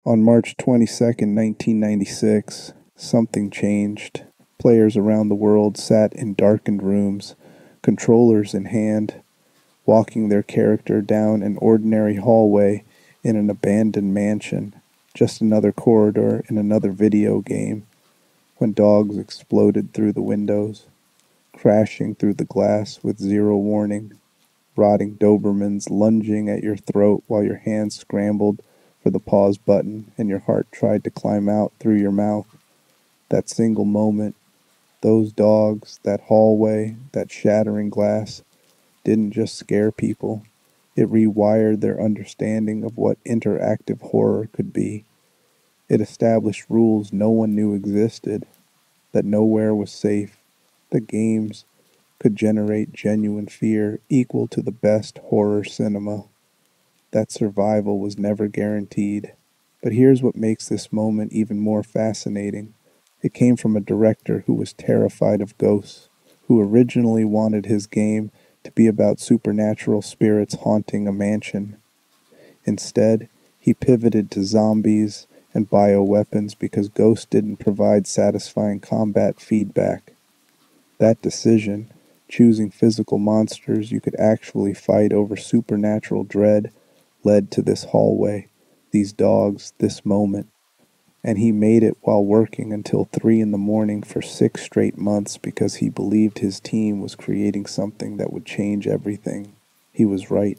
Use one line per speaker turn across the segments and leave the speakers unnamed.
On March 22nd, 1996, something changed. Players around the world sat in darkened rooms, controllers in hand, walking their character down an ordinary hallway in an abandoned mansion, just another corridor in another video game, when dogs exploded through the windows, crashing through the glass with zero warning, rotting Dobermans lunging at your throat while your hands scrambled for the pause button and your heart tried to climb out through your mouth. That single moment, those dogs, that hallway, that shattering glass, didn't just scare people. It rewired their understanding of what interactive horror could be. It established rules no one knew existed, that nowhere was safe, that games could generate genuine fear equal to the best horror cinema, that survival was never guaranteed. But here's what makes this moment even more fascinating. It came from a director who was terrified of ghosts, who originally wanted his game to be about supernatural spirits haunting a mansion. Instead, he pivoted to zombies and bioweapons because ghosts didn't provide satisfying combat feedback. That decision, choosing physical monsters you could actually fight over supernatural dread, led to this hallway, these dogs, this moment. And he made it while working until 3 in the morning for 6 straight months because he believed his team was creating something that would change everything. He was right.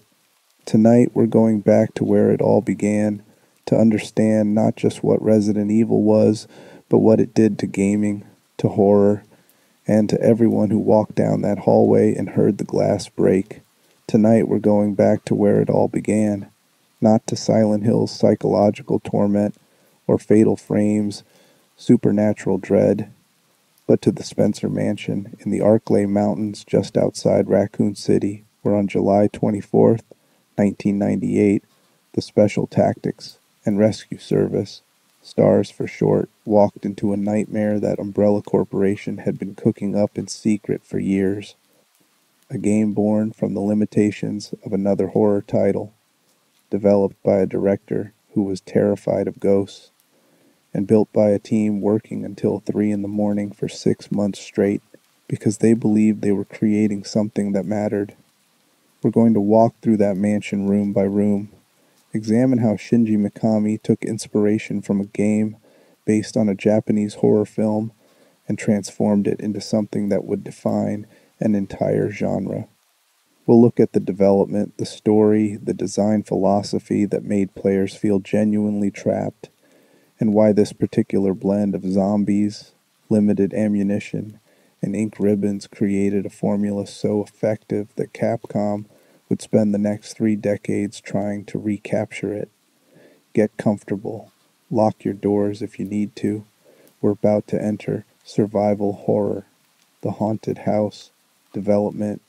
Tonight we're going back to where it all began, to understand not just what Resident Evil was, but what it did to gaming, to horror, and to everyone who walked down that hallway and heard the glass break. Tonight we're going back to where it all began, not to Silent Hill's psychological torment or Fatal Frame's supernatural dread, but to the Spencer Mansion in the Arklay Mountains just outside Raccoon City, where on July 24th, 1998, the Special Tactics and Rescue Service, S.T.A.R.S for short, walked into a nightmare that Umbrella Corporation had been cooking up in secret for years. A game born from the limitations of another horror title, developed by a director who was terrified of ghosts, and built by a team working until 3 in the morning for 6 months straight because they believed they were creating something that mattered. We're going to walk through that mansion room by room, examine how Shinji Mikami took inspiration from a game based on a Japanese horror film and transformed it into something that would define an entire genre. We'll look at the development, the story, the design philosophy that made players feel genuinely trapped, and why this particular blend of zombies, limited ammunition, and ink ribbons created a formula so effective that Capcom would spend the next 3 decades trying to recapture it. Get comfortable. Lock your doors if you need to. We're about to enter survival horror, the haunted house, development,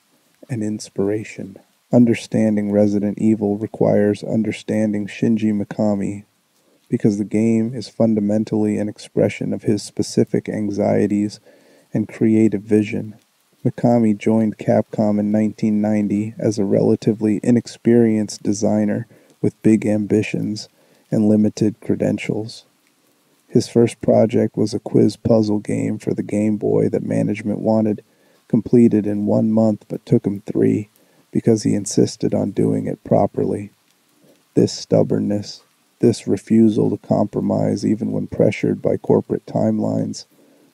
and inspiration. Understanding Resident Evil requires understanding Shinji Mikami, because the game is fundamentally an expression of his specific anxieties and creative vision. Mikami joined Capcom in 1990 as a relatively inexperienced designer with big ambitions and limited credentials. His first project was a quiz puzzle game for the Game Boy that management wanted completed in 1 month but took him 3 because he insisted on doing it properly. This stubbornness, this refusal to compromise even when pressured by corporate timelines,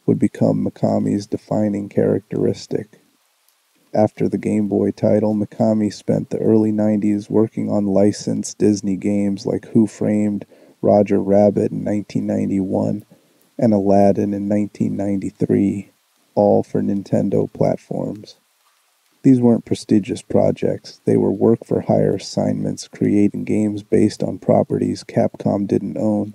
would become Mikami's defining characteristic. After the Game Boy title, Mikami spent the early 90s working on licensed Disney games like Who Framed Roger Rabbit in 1991 and Aladdin in 1993, all for Nintendo platforms. These weren't prestigious projects, they were work-for-hire assignments creating games based on properties Capcom didn't own,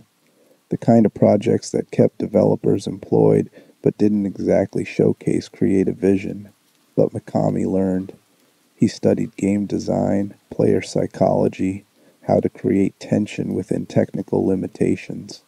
the kind of projects that kept developers employed but didn't exactly showcase creative vision. But Mikami learned. He studied game design, player psychology, how to create tension within technical limitations.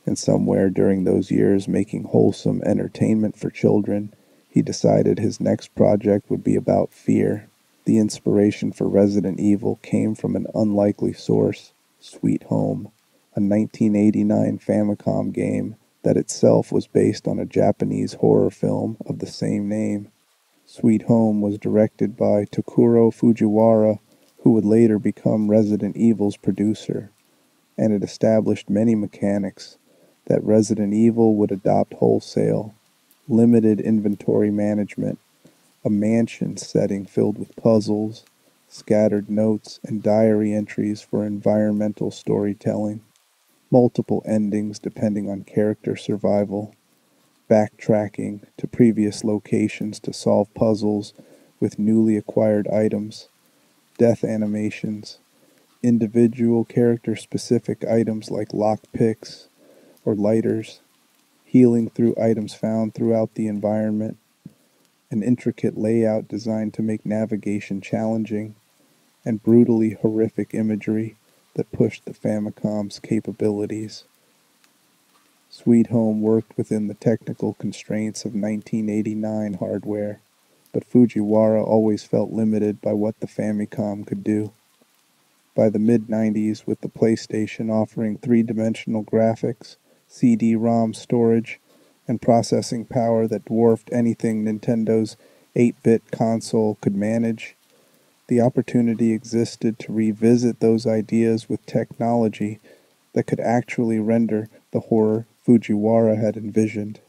And somewhere during those years making wholesome entertainment for children, he decided his next project would be about fear. The inspiration for Resident Evil came from an unlikely source, Sweet Home, a 1989 Famicom game that itself was based on a Japanese horror film of the same name. Sweet Home was directed by Takuro Fujiwara, who would later become Resident Evil's producer, and it established many mechanics that Resident Evil would adopt wholesale: limited inventory management, a mansion setting filled with puzzles, scattered notes and diary entries for environmental storytelling, multiple endings depending on character survival, backtracking to previous locations to solve puzzles with newly acquired items, death animations, individual character-specific items like lockpicks or lighters, healing through items found throughout the environment, an intricate layout designed to make navigation challenging, and brutally horrific imagery that pushed the Famicom's capabilities. Sweet Home worked within the technical constraints of 1989 hardware, but Fujiwara always felt limited by what the Famicom could do. By the mid-90s, with the PlayStation offering three-dimensional graphics, CD-ROM storage, and processing power that dwarfed anything Nintendo's 8-bit console could manage, the opportunity existed to revisit those ideas with technology that could actually render the horror Fujiwara had envisioned.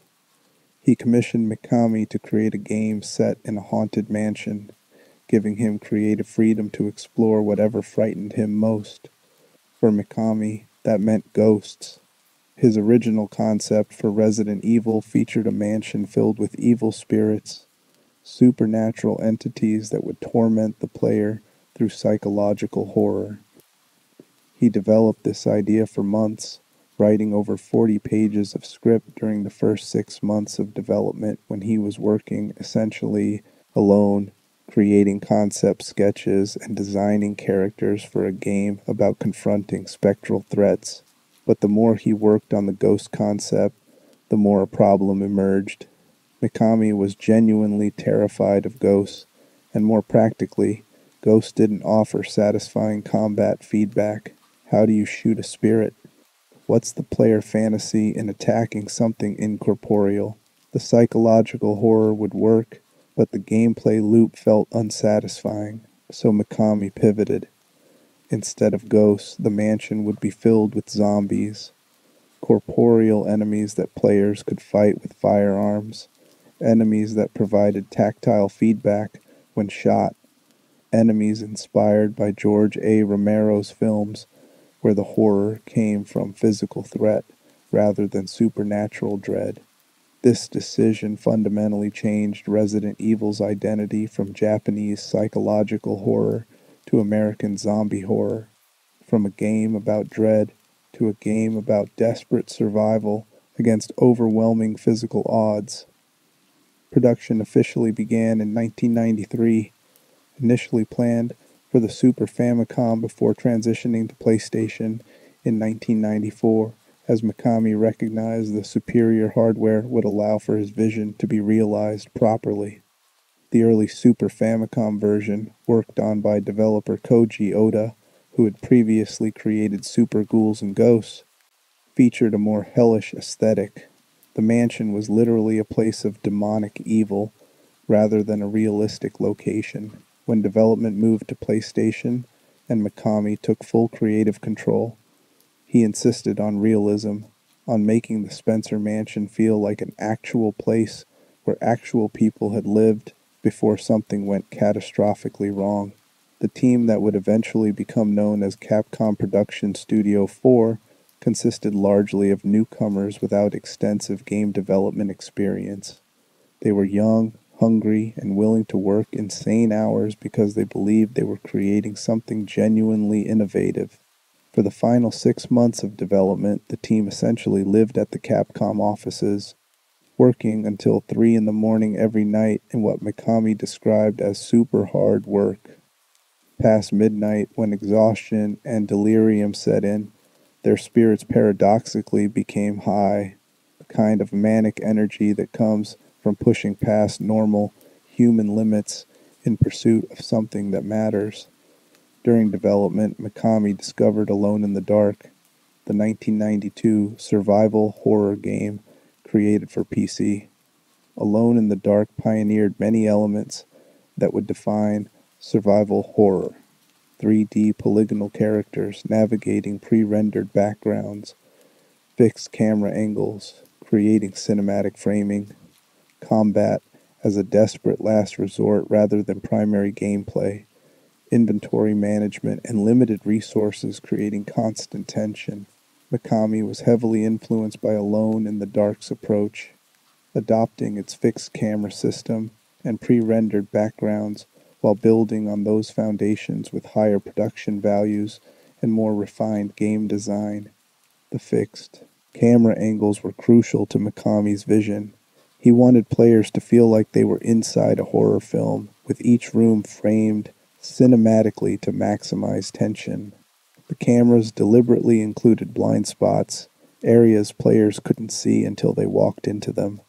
He commissioned Mikami to create a game set in a haunted mansion, giving him creative freedom to explore whatever frightened him most. For Mikami, that meant ghosts. His original concept for Resident Evil featured a mansion filled with evil spirits, supernatural entities that would torment the player through psychological horror. He developed this idea for months, writing over 40 pages of script during the first 6 months of development when he was working essentially alone, creating concept sketches and designing characters for a game about confronting spectral threats. But the more he worked on the ghost concept, the more a problem emerged. Mikami was genuinely terrified of ghosts, and more practically, ghosts didn't offer satisfying combat feedback. How do you shoot a spirit? What's the player fantasy in attacking something incorporeal? The psychological horror would work, but the gameplay loop felt unsatisfying, so Mikami pivoted. Instead of ghosts, the mansion would be filled with zombies, corporeal enemies that players could fight with firearms, enemies that provided tactile feedback when shot, enemies inspired by George A. Romero's films where the horror came from physical threat rather than supernatural dread. This decision fundamentally changed Resident Evil's identity from Japanese psychological horror to American zombie horror, from a game about dread to a game about desperate survival against overwhelming physical odds. Production officially began in 1993, initially planned for the Super Famicom before transitioning to PlayStation in 1994, as Mikami recognized the superior hardware would allow for his vision to be realized properly. The early Super Famicom version, worked on by developer Koji Oda, who had previously created Super Ghouls and Ghosts, featured a more hellish aesthetic. The mansion was literally a place of demonic evil rather than a realistic location. When development moved to PlayStation and Mikami took full creative control, he insisted on realism, on making the Spencer Mansion feel like an actual place where actual people had lived before something went catastrophically wrong. The team that would eventually become known as Capcom Production Studio 4 consisted largely of newcomers without extensive game development experience. They were young, hungry, and willing to work insane hours because they believed they were creating something genuinely innovative. For the final 6 months of development, the team essentially lived at the Capcom offices, working until 3 in the morning every night in what Mikami described as super hard work. Past midnight, when exhaustion and delirium set in, their spirits paradoxically became high, the kind of manic energy that comes from pushing past normal human limits in pursuit of something that matters. During development, Mikami discovered Alone in the Dark, the 1992 survival horror game created for PC. Alone in the Dark pioneered many elements that would define survival horror. 3D polygonal characters navigating pre-rendered backgrounds, fixed camera angles, creating cinematic framing, combat as a desperate last resort rather than primary gameplay, inventory management, and limited resources creating constant tension. Mikami was heavily influenced by Alone in the Dark's approach, adopting its fixed camera system and pre-rendered backgrounds while building on those foundations with higher production values and more refined game design. The fixed camera angles were crucial to Mikami's vision. He wanted players to feel like they were inside a horror film, with each room framed cinematically to maximize tension. The cameras deliberately included blind spots, areas players couldn't see until they walked into them,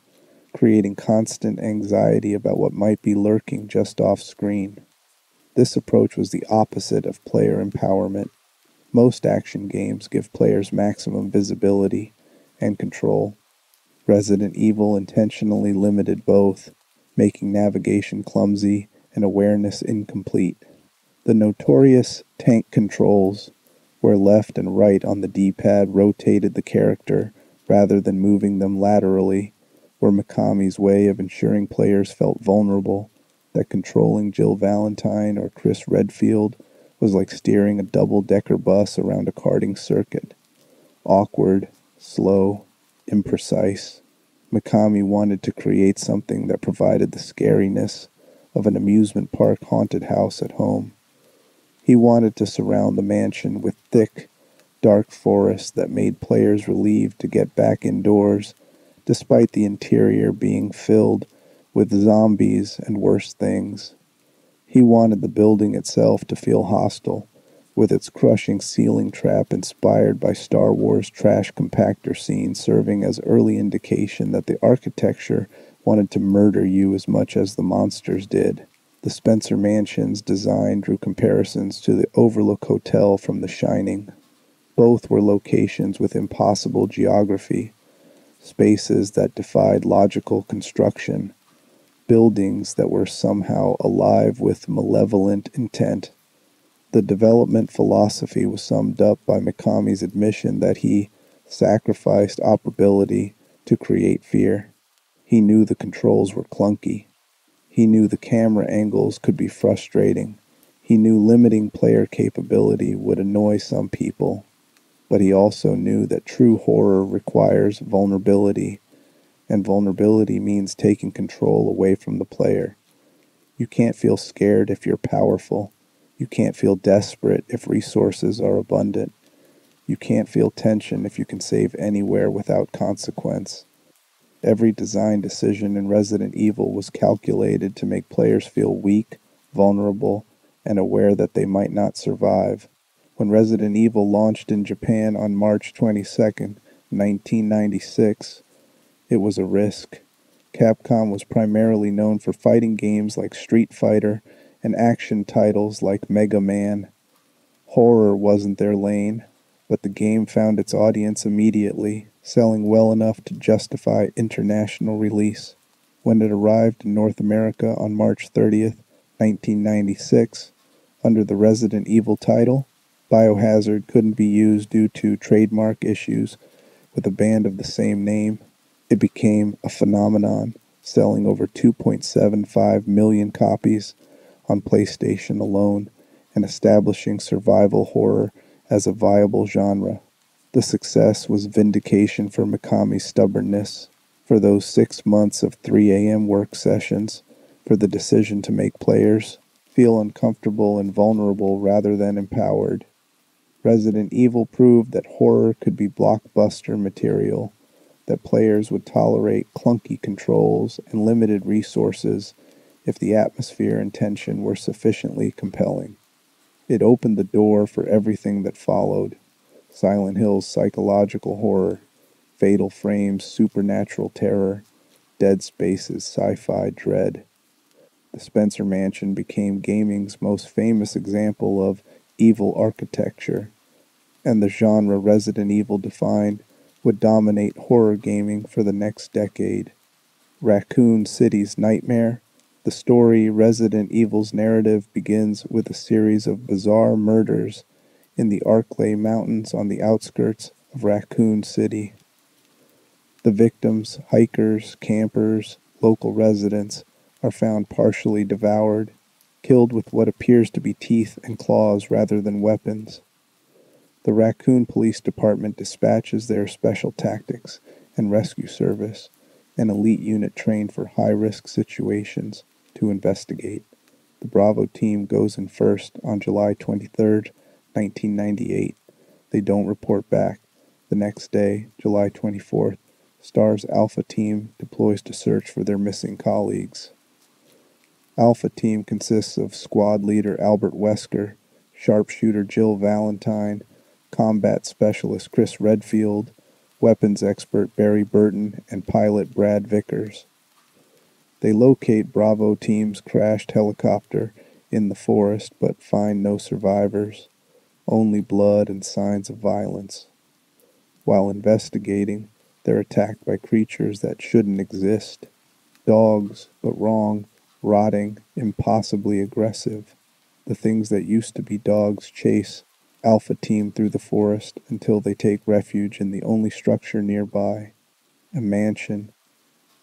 creating constant anxiety about what might be lurking just off screen. This approach was the opposite of player empowerment. Most action games give players maximum visibility and control. Resident Evil intentionally limited both, making navigation clumsy and awareness incomplete. The notorious tank controls, where left and right on the D-pad rotated the character rather than moving them laterally, were Mikami's way of ensuring players felt vulnerable, that controlling Jill Valentine or Chris Redfield was like steering a double-decker bus around a karting circuit. Awkward, slow, imprecise. Mikami wanted to create something that provided the scariness of an amusement park haunted house at home. He wanted to surround the mansion with thick, dark forests that made players relieved to get back indoors, despite the interior being filled with zombies and worse things. He wanted the building itself to feel hostile, with its crushing ceiling trap inspired by Star Wars trash compactor scenes serving as early indication that the architecture wanted to murder you as much as the monsters did. The Spencer Mansion's design drew comparisons to the Overlook Hotel from The Shining. Both were locations with impossible geography, spaces that defied logical construction, buildings that were somehow alive with malevolent intent. The development philosophy was summed up by Mikami's admission that he sacrificed operability to create fear. He knew the controls were clunky. He knew the camera angles could be frustrating. He knew limiting player capability would annoy some people. But he also knew that true horror requires vulnerability, and vulnerability means taking control away from the player. You can't feel scared if you're powerful. You can't feel desperate if resources are abundant. You can't feel tension if you can save anywhere without consequence. Every design decision in Resident Evil was calculated to make players feel weak, vulnerable, and aware that they might not survive. When Resident Evil launched in Japan on March 22, 1996, it was a risk. Capcom was primarily known for fighting games like Street Fighter and action titles like Mega Man. Horror wasn't their lane, but the game found its audience immediately, selling well enough to justify international release. When it arrived in North America on March 30th, 1996, under the Resident Evil title, Biohazard couldn't be used due to trademark issues with a band of the same name. It became a phenomenon, selling over 2.75 million copies on PlayStation alone and establishing survival horror as a viable genre. The success was vindication for Mikami's stubbornness, for those 6 months of 3 a.m. work sessions, for the decision to make players feel uncomfortable and vulnerable rather than empowered. Resident Evil proved that horror could be blockbuster material, that players would tolerate clunky controls and limited resources if the atmosphere and tension were sufficiently compelling. It opened the door for everything that followed: Silent Hill's psychological horror, Fatal Frame's supernatural terror, Dead Space's sci-fi dread. The Spencer Mansion became gaming's most famous example of evil architecture, and the genre Resident Evil defined would dominate horror gaming for the next decade. Raccoon City's Nightmare. The story Resident Evil's narrative begins with a series of bizarre murders in the Arklay Mountains on the outskirts of Raccoon City. The victims, hikers, campers, local residents, are found partially devoured, killed with what appears to be teeth and claws rather than weapons. The Raccoon Police Department dispatches their special tactics and rescue service, an elite unit trained for high-risk situations, to investigate. The Bravo team goes in first on July 23, 1998. They don't report back. The next day, July 24th, S.T.A.R.S Alpha Team deploys to search for their missing colleagues. Alpha Team consists of squad leader Albert Wesker, sharpshooter Jill Valentine, combat specialist Chris Redfield, weapons expert Barry Burton, and pilot Brad Vickers. They locate Bravo Team's crashed helicopter in the forest but find no survivors, only blood and signs of violence. While investigating, they're attacked by creatures that shouldn't exist. Dogs, but wrong, rotting, impossibly aggressive. The things that used to be dogs chase Alpha Team through the forest until they take refuge in the only structure nearby, a mansion,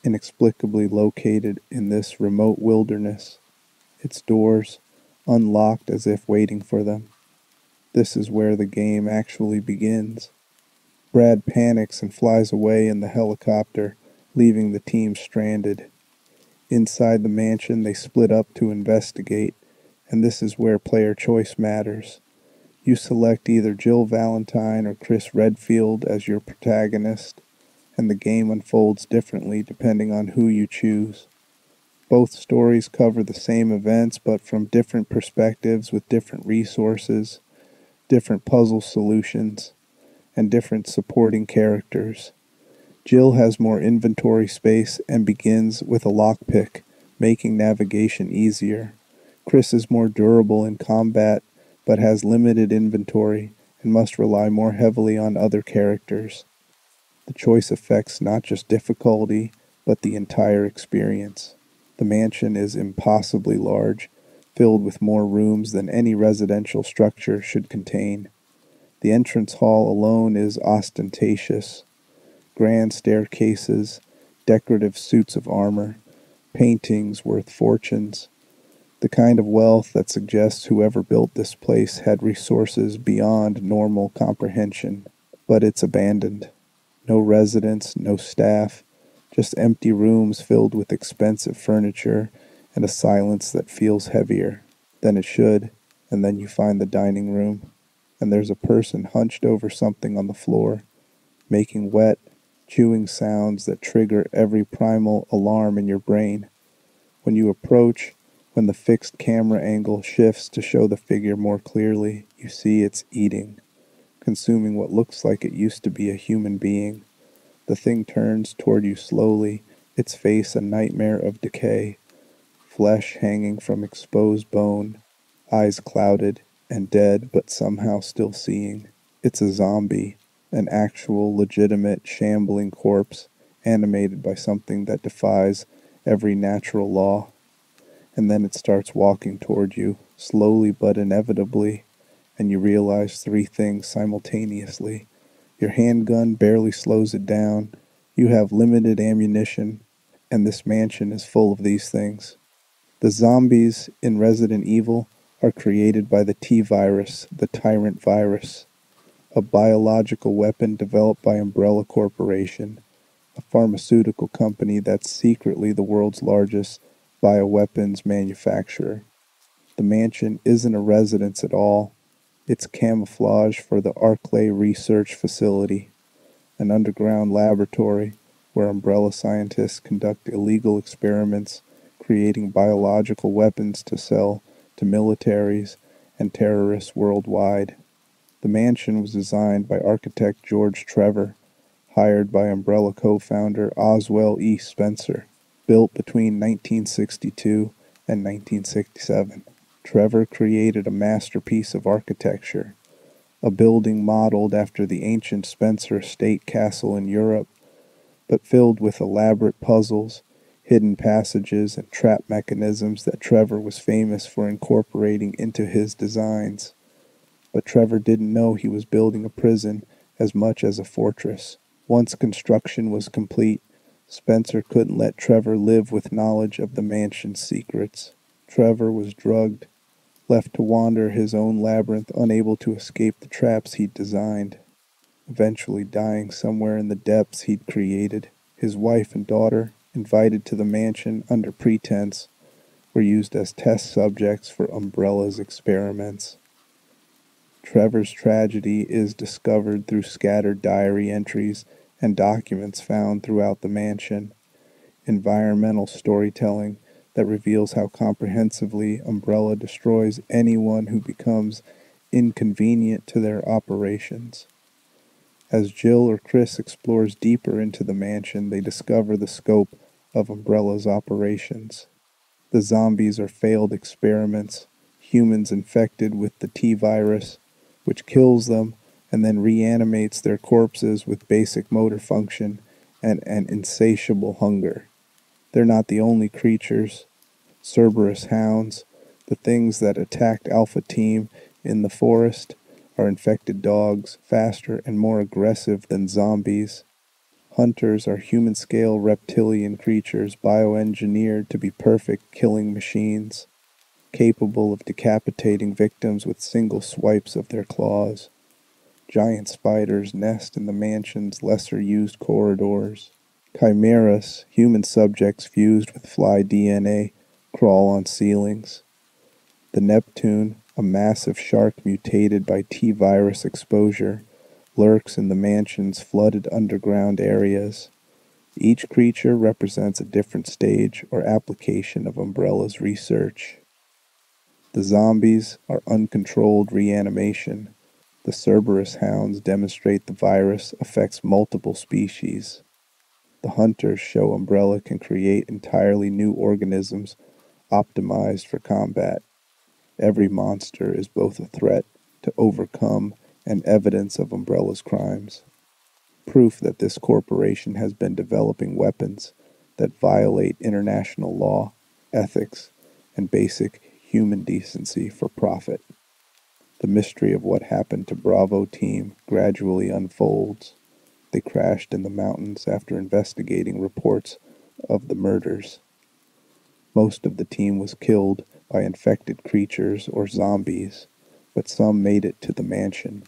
inexplicably located in this remote wilderness, its doors unlocked as if waiting for them. This is where the game actually begins. Brad panics and flies away in the helicopter, leaving the team stranded. Inside the mansion, they split up to investigate, and this is where player choice matters. You select either Jill Valentine or Chris Redfield as your protagonist, and the game unfolds differently depending on who you choose. Both stories cover the same events, but from different perspectives with different resources, different puzzle solutions, and different supporting characters. Jill has more inventory space and begins with a lockpick, making navigation easier. Chris is more durable in combat, but has limited inventory and must rely more heavily on other characters. The choice affects not just difficulty, but the entire experience. The mansion is impossibly large, filled with more rooms than any residential structure should contain. The entrance hall alone is ostentatious. Grand staircases, decorative suits of armor, paintings worth fortunes. The kind of wealth that suggests whoever built this place had resources beyond normal comprehension. But it's abandoned. No residents, no staff, just empty rooms filled with expensive furniture and a silence that feels heavier than it should. And then you find the dining room, and there's a person hunched over something on the floor, making wet, chewing sounds that trigger every primal alarm in your brain. When you approach, when the fixed camera angle shifts to show the figure more clearly, you see it's eating, consuming what looks like it used to be a human being. The thing turns toward you slowly, its face a nightmare of decay, flesh hanging from exposed bone, eyes clouded and dead but somehow still seeing. It's a zombie, an actual, legitimate, shambling corpse, animated by something that defies every natural law. And then it starts walking toward you, slowly but inevitably, and you realize three things simultaneously. Your handgun barely slows it down, you have limited ammunition, and this mansion is full of these things. The zombies in Resident Evil are created by the T-virus, the tyrant virus, a biological weapon developed by Umbrella Corporation, a pharmaceutical company that's secretly the world's largest bioweapons manufacturer. The mansion isn't a residence at all. It's camouflage for the Arklay Research Facility, an underground laboratory where Umbrella scientists conduct illegal experiments, creating biological weapons to sell to militaries and terrorists worldwide. The mansion was designed by architect George Trevor, hired by Umbrella co-founder Oswell E. Spencer, built between 1962 and 1967. Trevor created a masterpiece of architecture, a building modeled after the ancient Spencer estate castle in Europe, but filled with elaborate puzzles, hidden passages, and trap mechanisms that Trevor was famous for incorporating into his designs. But Trevor didn't know he was building a prison as much as a fortress. Once construction was complete, Spencer couldn't let Trevor live with knowledge of the mansion's secrets. Trevor was drugged, left to wander his own labyrinth, unable to escape the traps he'd designed, eventually dying somewhere in the depths he'd created. His wife and daughter, invited to the mansion under pretense, were used as test subjects for Umbrella's experiments. Trevor's tragedy is discovered through scattered diary entries and documents found throughout the mansion. Environmental storytelling that reveals how comprehensively Umbrella destroys anyone who becomes inconvenient to their operations. As Jill or Chris explores deeper into the mansion, they discover the scope of Umbrella's operations. The zombies are failed experiments, humans infected with the T-virus, which kills them and then reanimates their corpses with basic motor function and an insatiable hunger. They're not the only creatures. Cerberus hounds, the things that attacked Alpha Team in the forest, are infected dogs, faster and more aggressive than zombies. Hunters are human-scale reptilian creatures bioengineered to be perfect killing machines, capable of decapitating victims with single swipes of their claws. Giant spiders nest in the mansion's lesser-used corridors. Chimeras, human subjects fused with fly DNA, crawl on ceilings. The Neptune, a massive shark mutated by T-virus exposure, lurks in the mansion's flooded underground areas. Each creature represents a different stage or application of Umbrella's research. The zombies are uncontrolled reanimation. The Cerberus hounds demonstrate the virus affects multiple species. The hunters show Umbrella can create entirely new organisms optimized for combat. Every monster is both a threat to overcome and evidence of Umbrella's crimes. Proof that this corporation has been developing weapons that violate international law, ethics, and basic human decency for profit. The mystery of what happened to Bravo Team gradually unfolds. They crashed in the mountains after investigating reports of the murders. Most of the team was killed by infected creatures or zombies, but some made it to the mansion.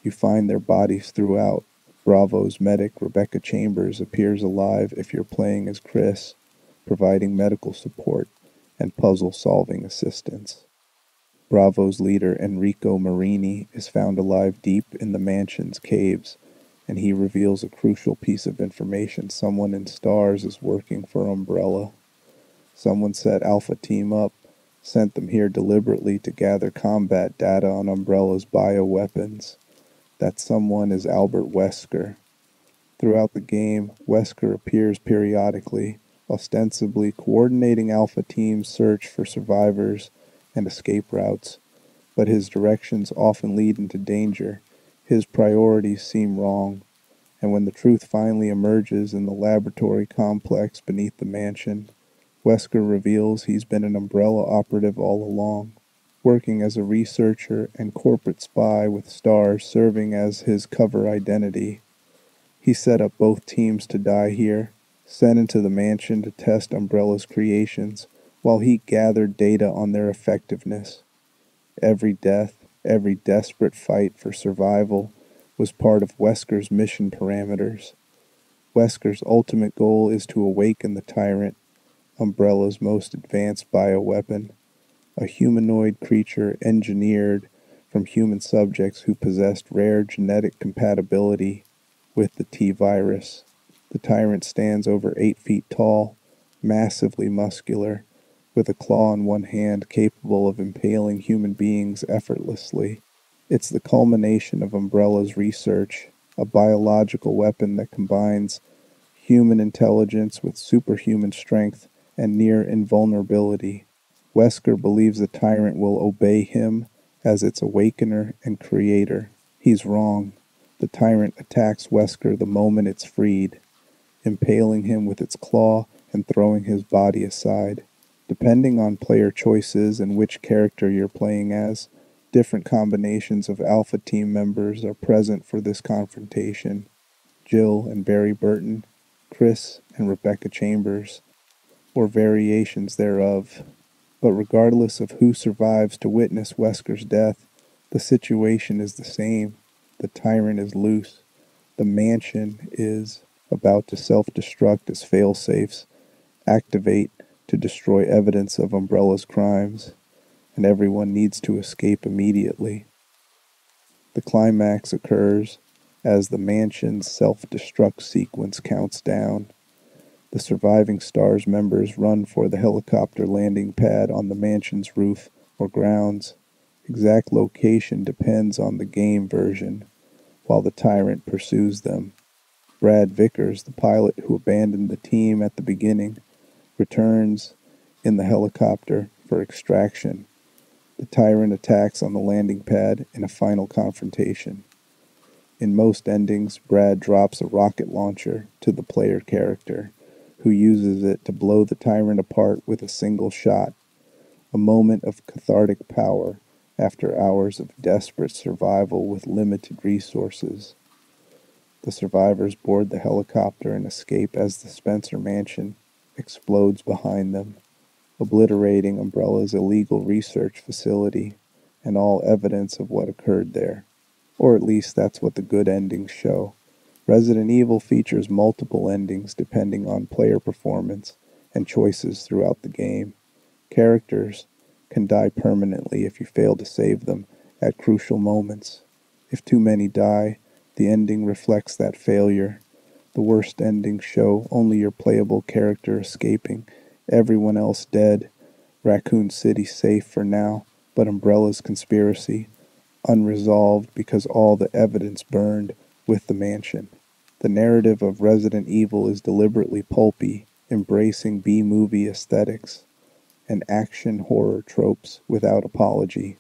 You find their bodies throughout. Bravo's medic, Rebecca Chambers, appears alive if you're playing as Chris, providing medical support and puzzle-solving assistance. Bravo's leader, Enrico Marini, is found alive deep in the mansion's caves, and he reveals a crucial piece of information. Someone in S.T.A.R.S is working for Umbrella. Someone set Alpha Team up, sent them here deliberately to gather combat data on Umbrella's bioweapons. That someone is Albert Wesker. Throughout the game, Wesker appears periodically, ostensibly coordinating Alpha Team's search for survivors and escape routes, but his directions often lead into danger. His priorities seem wrong, and when the truth finally emerges in the laboratory complex beneath the mansion, Wesker reveals he's been an Umbrella operative all along, working as a researcher and corporate spy with S.T.A.R.S serving as his cover identity. He set up both teams to die here, sent into the mansion to test Umbrella's creations, while he gathered data on their effectiveness. Every death, every desperate fight for survival was part of Wesker's mission parameters. Wesker's ultimate goal is to awaken the Tyrant, Umbrella's most advanced bioweapon, a humanoid creature engineered from human subjects who possessed rare genetic compatibility with the T-virus. The Tyrant stands over 8 feet tall, massively muscular, with a claw in one hand capable of impaling human beings effortlessly. It's the culmination of Umbrella's research, a biological weapon that combines human intelligence with superhuman strength and near invulnerability. Wesker believes the Tyrant will obey him as its awakener and creator. He's wrong. The tyrant attacks Wesker the moment it's freed, impaling him with its claw and throwing his body aside. Depending on player choices and which character you're playing as, different combinations of Alpha Team members are present for this confrontation. Jill and Barry Burton, Chris and Rebecca Chambers, or variations thereof. But regardless of who survives to witness Wesker's death, the situation is the same. The tyrant is loose. The mansion is about to self-destruct as failsafes activate to destroy evidence of Umbrella's crimes, and everyone needs to escape immediately. The climax occurs as the mansion's self-destruct sequence counts down. The surviving S.T.A.R.S members run for the helicopter landing pad on the mansion's roof or grounds. Exact location depends on the game version, while the tyrant pursues them. Brad Vickers, the pilot who abandoned the team at the beginning, returns in the helicopter for extraction. The tyrant attacks on the landing pad in a final confrontation. In most endings, Brad drops a rocket launcher to the player character, who uses it to blow the tyrant apart with a single shot, a moment of cathartic power after hours of desperate survival with limited resources. The survivors board the helicopter and escape as the Spencer mansion explodes behind them, obliterating Umbrella's illegal research facility and all evidence of what occurred there. Or at least that's what the good endings show. Resident Evil features multiple endings depending on player performance and choices throughout the game. Characters can die permanently if you fail to save them at crucial moments. If too many die, the ending reflects that failure. The worst endings show only your playable character escaping, everyone else dead, Raccoon City safe for now, but Umbrella's conspiracy unresolved because all the evidence burned with the mansion. The narrative of Resident Evil is deliberately pulpy, embracing B-movie aesthetics and action horror tropes without apology.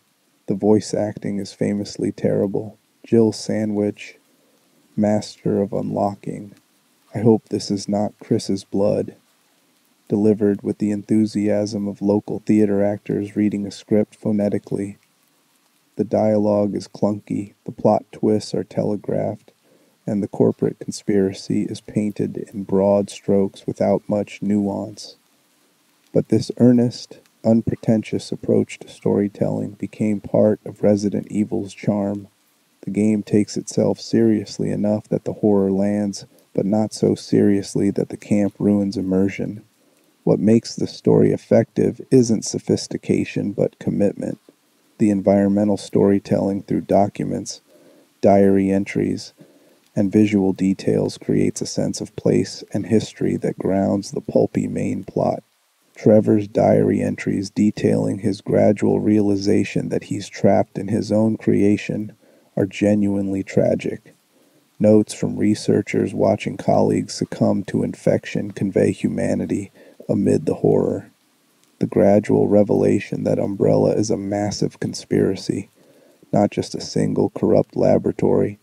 The voice acting is famously terrible. Jill Sandwich, master of unlocking. I hope this is not Chris's blood. Delivered with the enthusiasm of local theater actors reading a script phonetically. The dialogue is clunky, the plot twists are telegraphed, and the corporate conspiracy is painted in broad strokes without much nuance. But this earnest, unpretentious approach to storytelling became part of Resident Evil's charm. The game takes itself seriously enough that the horror lands, but not so seriously that the camp ruins immersion. What makes the story effective isn't sophistication, but commitment. The environmental storytelling through documents, diary entries, and visual details creates a sense of place and history that grounds the pulpy main plot. Trevor's diary entries detailing his gradual realization that he's trapped in his own creation are genuinely tragic. Notes from researchers watching colleagues succumb to infection convey humanity amid the horror. The gradual revelation that Umbrella is a massive conspiracy, not just a single corrupt laboratory,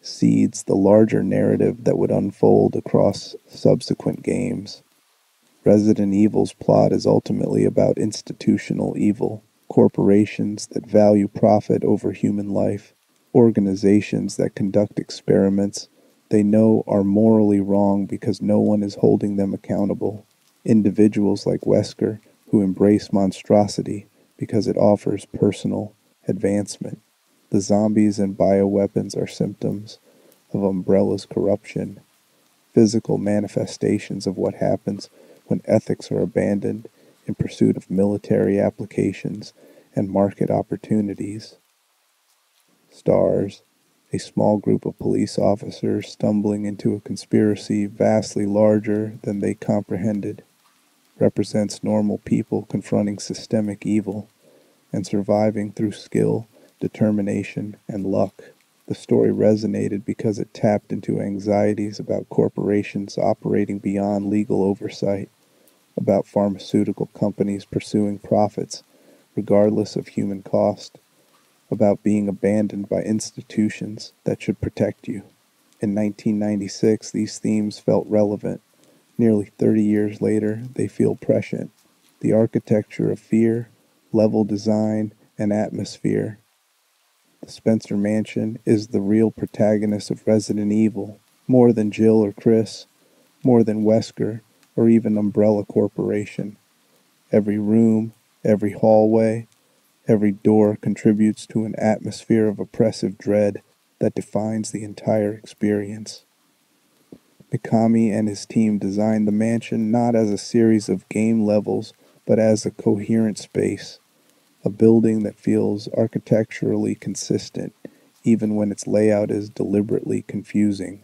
seeds the larger narrative that would unfold across subsequent games. Resident Evil's plot is ultimately about institutional evil, corporations that value profit over human life, organizations that conduct experiments they know are morally wrong because no one is holding them accountable, individuals like Wesker who embrace monstrosity because it offers personal advancement. The zombies and bioweapons are symptoms of Umbrella's corruption, physical manifestations of what happens when ethics are abandoned in pursuit of military applications and market opportunities. S.T.A.R.S, a small group of police officers stumbling into a conspiracy vastly larger than they comprehended, represents normal people confronting systemic evil and surviving through skill, determination, and luck. The story resonated because it tapped into anxieties about corporations operating beyond legal oversight, about pharmaceutical companies pursuing profits regardless of human cost, about being abandoned by institutions that should protect you. In 1996, these themes felt relevant. Nearly 30 years later, they feel prescient. The architecture of fear, level design, and atmosphere. The Spencer Mansion is the real protagonist of Resident Evil, more than Jill or Chris, more than Wesker, or even Umbrella Corporation. Every room, every hallway, every door contributes to an atmosphere of oppressive dread that defines the entire experience. Mikami and his team designed the mansion not as a series of game levels, but as a coherent space, a building that feels architecturally consistent even when its layout is deliberately confusing,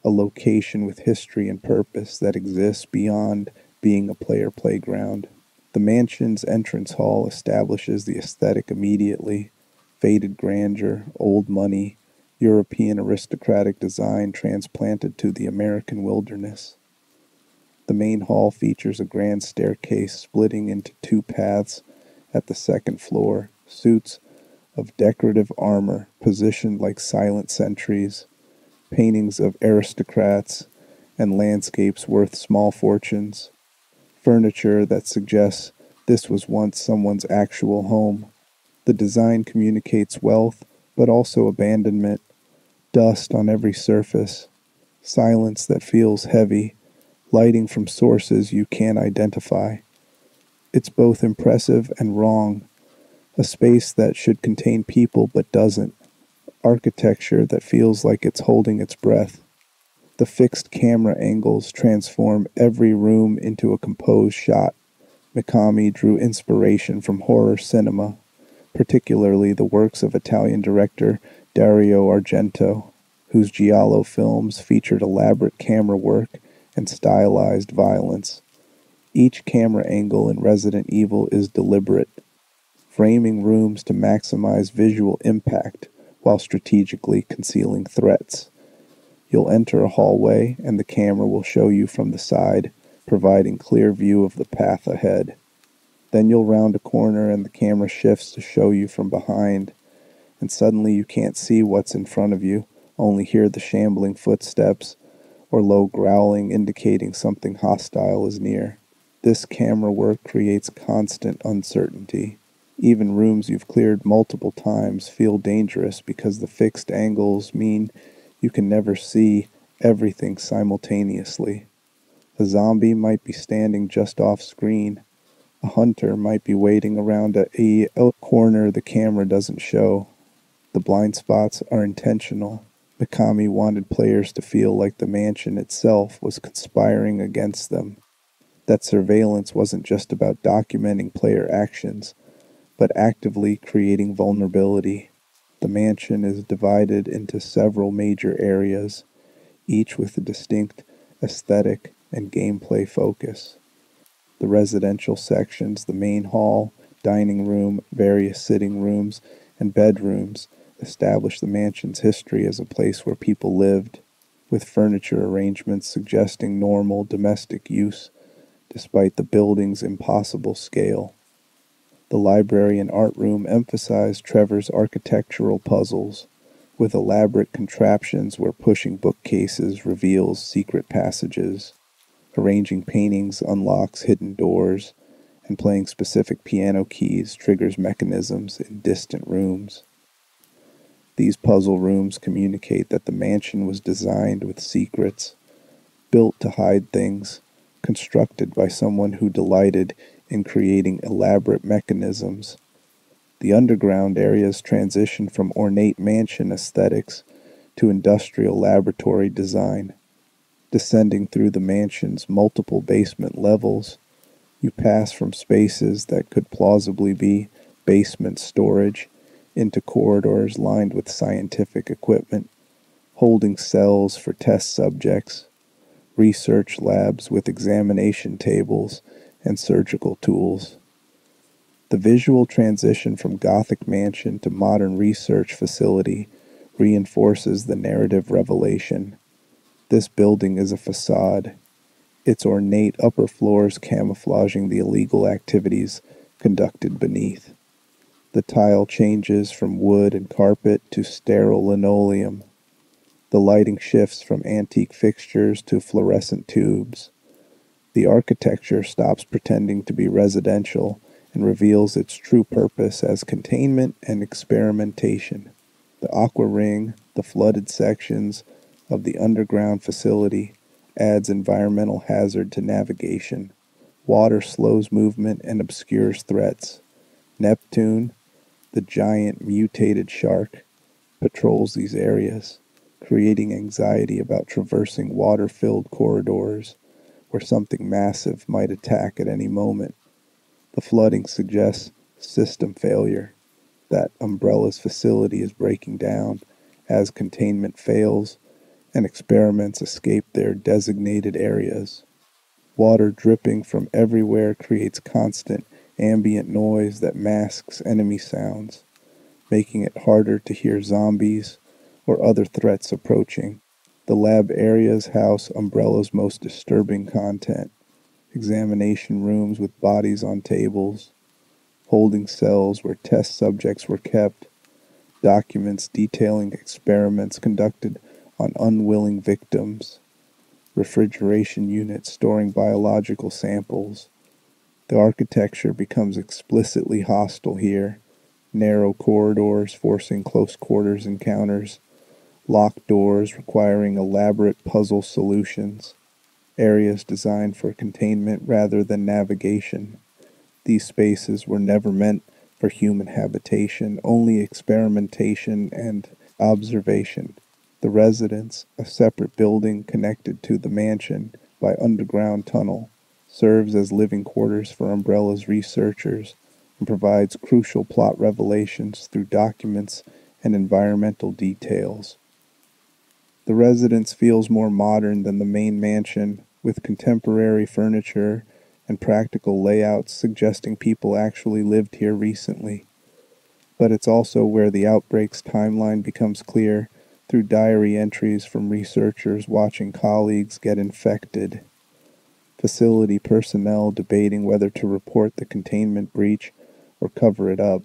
a location with history and purpose that exists beyond being a player playground. The mansion's entrance hall establishes the aesthetic immediately: faded grandeur, old money, European aristocratic design transplanted to the American wilderness. The main hall features a grand staircase splitting into two paths at the second floor, suits of decorative armor positioned like silent sentries, paintings of aristocrats, and landscapes worth small fortunes, furniture that suggests this was once someone's actual home. The design communicates wealth, but also abandonment, dust on every surface, silence that feels heavy, lighting from sources you can't identify. It's both impressive and wrong, a space that should contain people but doesn't, architecture that feels like it's holding its breath. The fixed camera angles transform every room into a composed shot. Mikami drew inspiration from horror cinema, particularly the works of Italian director Dario Argento, whose giallo films featured elaborate camera work and stylized violence. Each camera angle in Resident Evil is deliberate, framing rooms to maximize visual impact while strategically concealing threats. You'll enter a hallway and the camera will show you from the side, providing clear view of the path ahead. Then you'll round a corner and the camera shifts to show you from behind, and suddenly you can't see what's in front of you, only hear the shambling footsteps or low growling indicating something hostile is near. This camera work creates constant uncertainty. Even rooms you've cleared multiple times feel dangerous because the fixed angles mean you can never see everything simultaneously. A zombie might be standing just off screen. A hunter might be waiting around a corner the camera doesn't show. The blind spots are intentional. Mikami wanted players to feel like the mansion itself was conspiring against them. That surveillance wasn't just about documenting player actions, but actively creating vulnerability. The mansion is divided into several major areas, each with a distinct aesthetic and gameplay focus. The residential sections, the main hall, dining room, various sitting rooms, and bedrooms establish the mansion's history as a place where people lived, with furniture arrangements suggesting normal domestic use despite the building's impossible scale. The library and art room emphasize Trevor's architectural puzzles, with elaborate contraptions where pushing bookcases reveals secret passages, arranging paintings unlocks hidden doors, and playing specific piano keys triggers mechanisms in distant rooms. These puzzle rooms communicate that the mansion was designed with secrets, built to hide things, constructed by someone who delighted in creating elaborate mechanisms. The underground areas transition from ornate mansion aesthetics to industrial laboratory design. Descending through the mansion's multiple basement levels, you pass from spaces that could plausibly be basement storage into corridors lined with scientific equipment, holding cells for test subjects, research labs with examination tables and surgical tools. The visual transition from Gothic mansion to modern research facility reinforces the narrative revelation. This building is a facade, its ornate upper floors camouflaging the illegal activities conducted beneath. The tile changes from wood and carpet to sterile linoleum. The lighting shifts from antique fixtures to fluorescent tubes. The architecture stops pretending to be residential and reveals its true purpose as containment and experimentation. The aqua ring, the flooded sections of the underground facility, adds environmental hazard to navigation. Water slows movement and obscures threats. Neptune, the giant mutated shark, patrols these areas, creating anxiety about traversing water-filled corridors where something massive might attack at any moment. The flooding suggests system failure, that Umbrella's facility is breaking down as containment fails and experiments escape their designated areas. Water dripping from everywhere creates constant ambient noise that masks enemy sounds, making it harder to hear zombies or other threats approaching. The lab areas house Umbrella's most disturbing content: examination rooms with bodies on tables, holding cells where test subjects were kept, documents detailing experiments conducted on unwilling victims, refrigeration units storing biological samples. The architecture becomes explicitly hostile here: narrow corridors forcing close quarters encounters, locked doors requiring elaborate puzzle solutions, areas designed for containment rather than navigation. These spaces were never meant for human habitation, only experimentation and observation. The residence, a separate building connected to the mansion by underground tunnel, serves as living quarters for Umbrella's researchers and provides crucial plot revelations through documents and environmental details. The residence feels more modern than the main mansion, with contemporary furniture and practical layouts suggesting people actually lived here recently. But it's also where the outbreak's timeline becomes clear through diary entries from researchers watching colleagues get infected, facility personnel debating whether to report the containment breach or cover it up,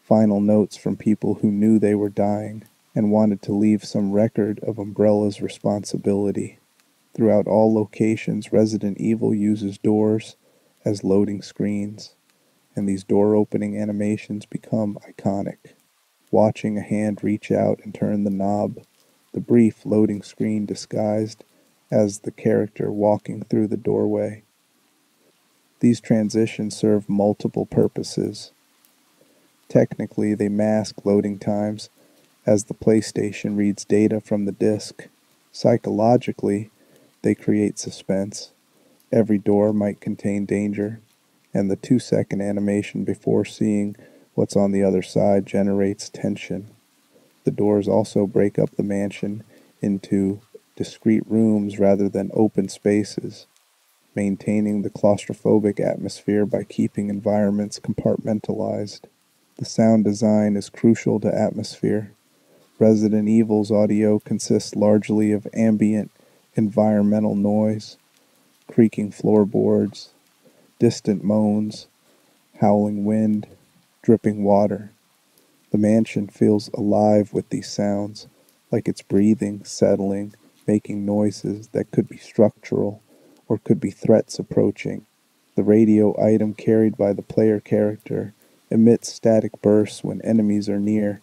final notes from people who knew they were dying and wanted to leave some record of Umbrella's responsibility. Throughout all locations, Resident Evil uses doors as loading screens, and these door-opening animations become iconic. Watching a hand reach out and turn the knob, the brief loading screen disguised as the character walking through the doorway. These transitions serve multiple purposes. Technically, they mask loading times as the PlayStation reads data from the disc. Psychologically, they create suspense. Every door might contain danger, and the 2-second animation before seeing what's on the other side generates tension. The doors also break up the mansion into discrete rooms rather than open spaces, maintaining the claustrophobic atmosphere by keeping environments compartmentalized. The sound design is crucial to atmosphere. Resident Evil's audio consists largely of ambient environmental noise, creaking floorboards, distant moans, howling wind, dripping water. The mansion feels alive with these sounds, like it's breathing, settling, making noises that could be structural or could be threats approaching. The radio item carried by the player character emits static bursts when enemies are near,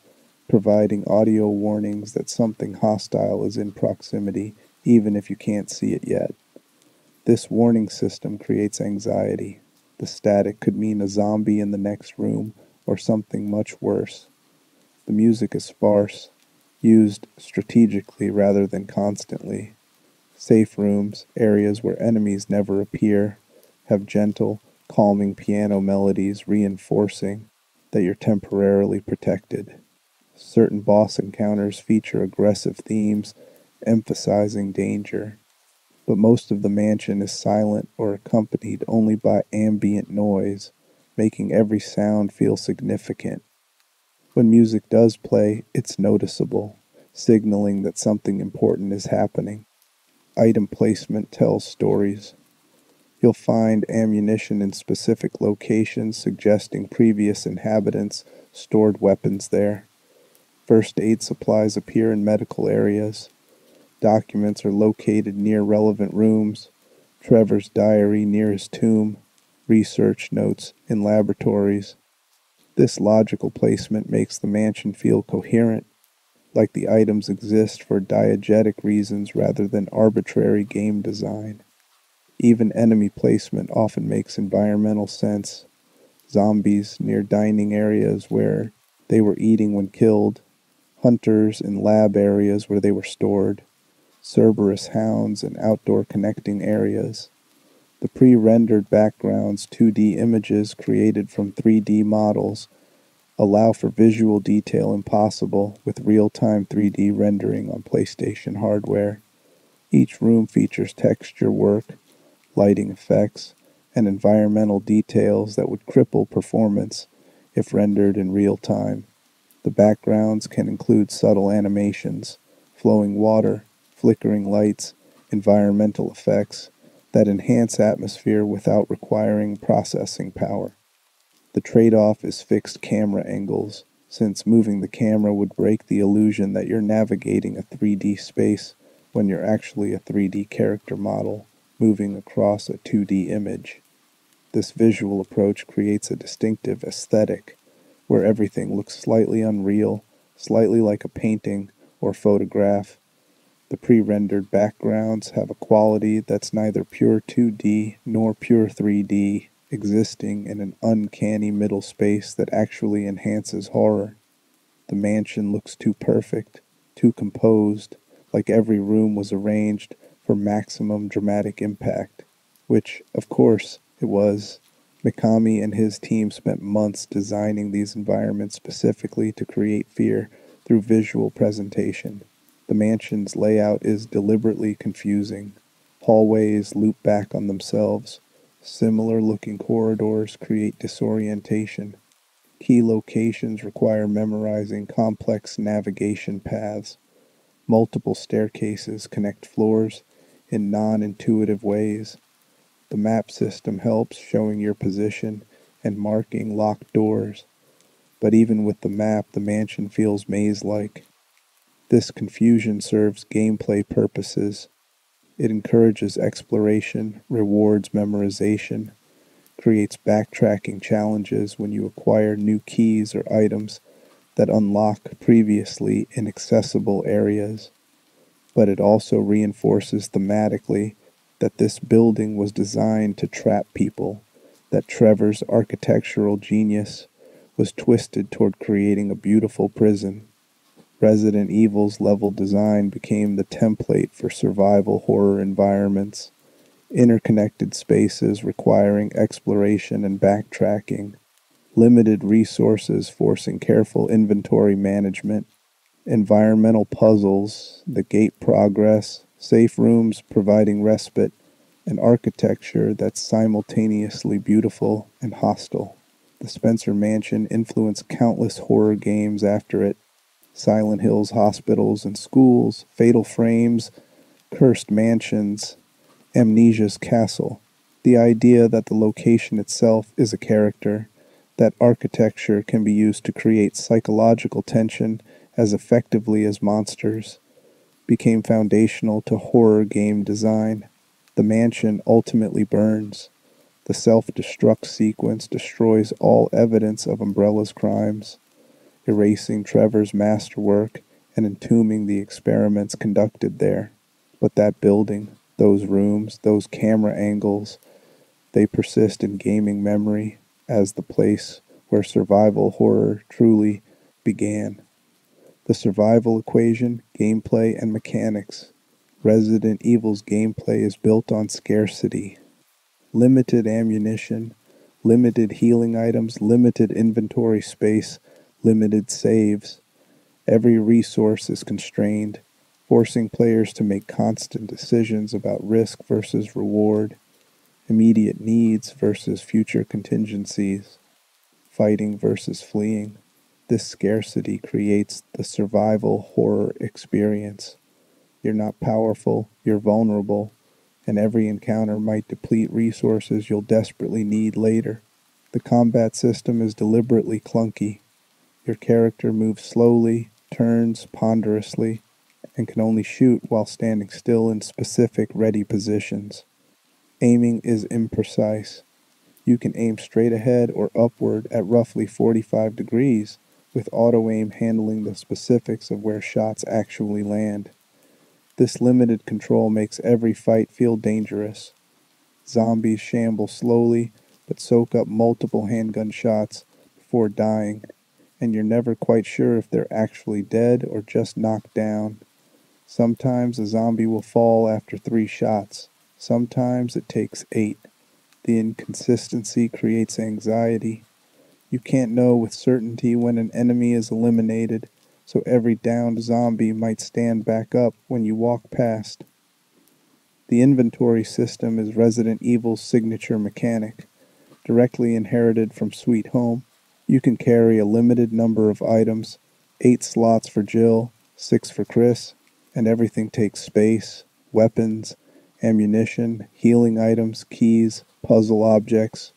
providing audio warnings that something hostile is in proximity, even if you can't see it yet. This warning system creates anxiety. The static could mean a zombie in the next room or something much worse. The music is sparse, used strategically rather than constantly. Safe rooms, areas where enemies never appear, have gentle, calming piano melodies reinforcing that you're temporarily protected. Certain boss encounters feature aggressive themes, emphasizing danger, but most of the mansion is silent or accompanied only by ambient noise, making every sound feel significant. When music does play, it's noticeable, signaling that something important is happening. Item placement tells stories. You'll find ammunition in specific locations suggesting previous inhabitants stored weapons there. First aid supplies appear in medical areas. Documents are located near relevant rooms. Trevor's diary near his tomb. Research notes in laboratories. This logical placement makes the mansion feel coherent, like the items exist for diegetic reasons rather than arbitrary game design. Even enemy placement often makes environmental sense. Zombies near dining areas where they were eating when killed, hunters in lab areas where they were stored, Cerberus hounds in outdoor connecting areas. The pre-rendered backgrounds 2D images created from 3D models allow for visual detail impossible with real-time 3D rendering on PlayStation hardware. Each room features texture work, lighting effects, and environmental details that would cripple performance if rendered in real time. The backgrounds can include subtle animations, flowing water, flickering lights, environmental effects that enhance atmosphere without requiring processing power. The trade-off is fixed camera angles, since moving the camera would break the illusion that you're navigating a 3D space when you're actually a 3D character model moving across a 2D image. This visual approach creates a distinctive aesthetic where everything looks slightly unreal, slightly like a painting or photograph. The pre-rendered backgrounds have a quality that's neither pure 2D nor pure 3D, existing in an uncanny middle space that actually enhances horror. The mansion looks too perfect, too composed, like every room was arranged for maximum dramatic impact, which, of course, it was. Mikami and his team spent months designing these environments specifically to create fear through visual presentation. The mansion's layout is deliberately confusing. Hallways loop back on themselves. Similar-looking corridors create disorientation. Key locations require memorizing complex navigation paths. Multiple staircases connect floors in non-intuitive ways. The map system helps, showing your position and marking locked doors. But even with the map, the mansion feels maze-like. This confusion serves gameplay purposes. It encourages exploration, rewards memorization, creates backtracking challenges when you acquire new keys or items that unlock previously inaccessible areas. But it also reinforces thematically that this building was designed to trap people, that Trevor's architectural genius was twisted toward creating a beautiful prison. Resident Evil's level design became the template for survival horror environments, interconnected spaces requiring exploration and backtracking, limited resources forcing careful inventory management, environmental puzzles that gate progress, safe rooms providing respite, and architecture that's simultaneously beautiful and hostile. The Spencer Mansion influenced countless horror games after it. Silent Hill's hospitals and schools, Fatal Frames, Cursed Mansions, Amnesia's Castle. The idea that the location itself is a character, that architecture can be used to create psychological tension as effectively as monsters, became foundational to horror game design. The mansion ultimately burns. The self-destruct sequence destroys all evidence of Umbrella's crimes, erasing Trevor's masterwork and entombing the experiments conducted there. But that building, those rooms, those camera angles, they persist in gaming memory as the place where survival horror truly began. The survival equation, gameplay, and mechanics. Resident Evil's gameplay is built on scarcity. Limited ammunition, limited healing items, limited inventory space, limited saves. Every resource is constrained, forcing players to make constant decisions about risk versus reward, immediate needs versus future contingencies, fighting versus fleeing. This scarcity creates the survival horror experience. You're not powerful, you're vulnerable, and every encounter might deplete resources you'll desperately need later. The combat system is deliberately clunky. Your character moves slowly, turns ponderously, and can only shoot while standing still in specific ready positions. Aiming is imprecise. You can aim straight ahead or upward at roughly 45 degrees, with auto-aim handling the specifics of where shots actually land. This limited control makes every fight feel dangerous. Zombies shamble slowly, but soak up multiple handgun shots before dying, and you're never quite sure if they're actually dead or just knocked down. Sometimes a zombie will fall after 3 shots. Sometimes it takes 8. The inconsistency creates anxiety. You can't know with certainty when an enemy is eliminated, so every downed zombie might stand back up when you walk past. The inventory system is Resident Evil's signature mechanic, directly inherited from Sweet Home. You can carry a limited number of items, 8 slots for Jill, 6 for Chris, and everything takes space, weapons, ammunition, healing items, keys, puzzle objects.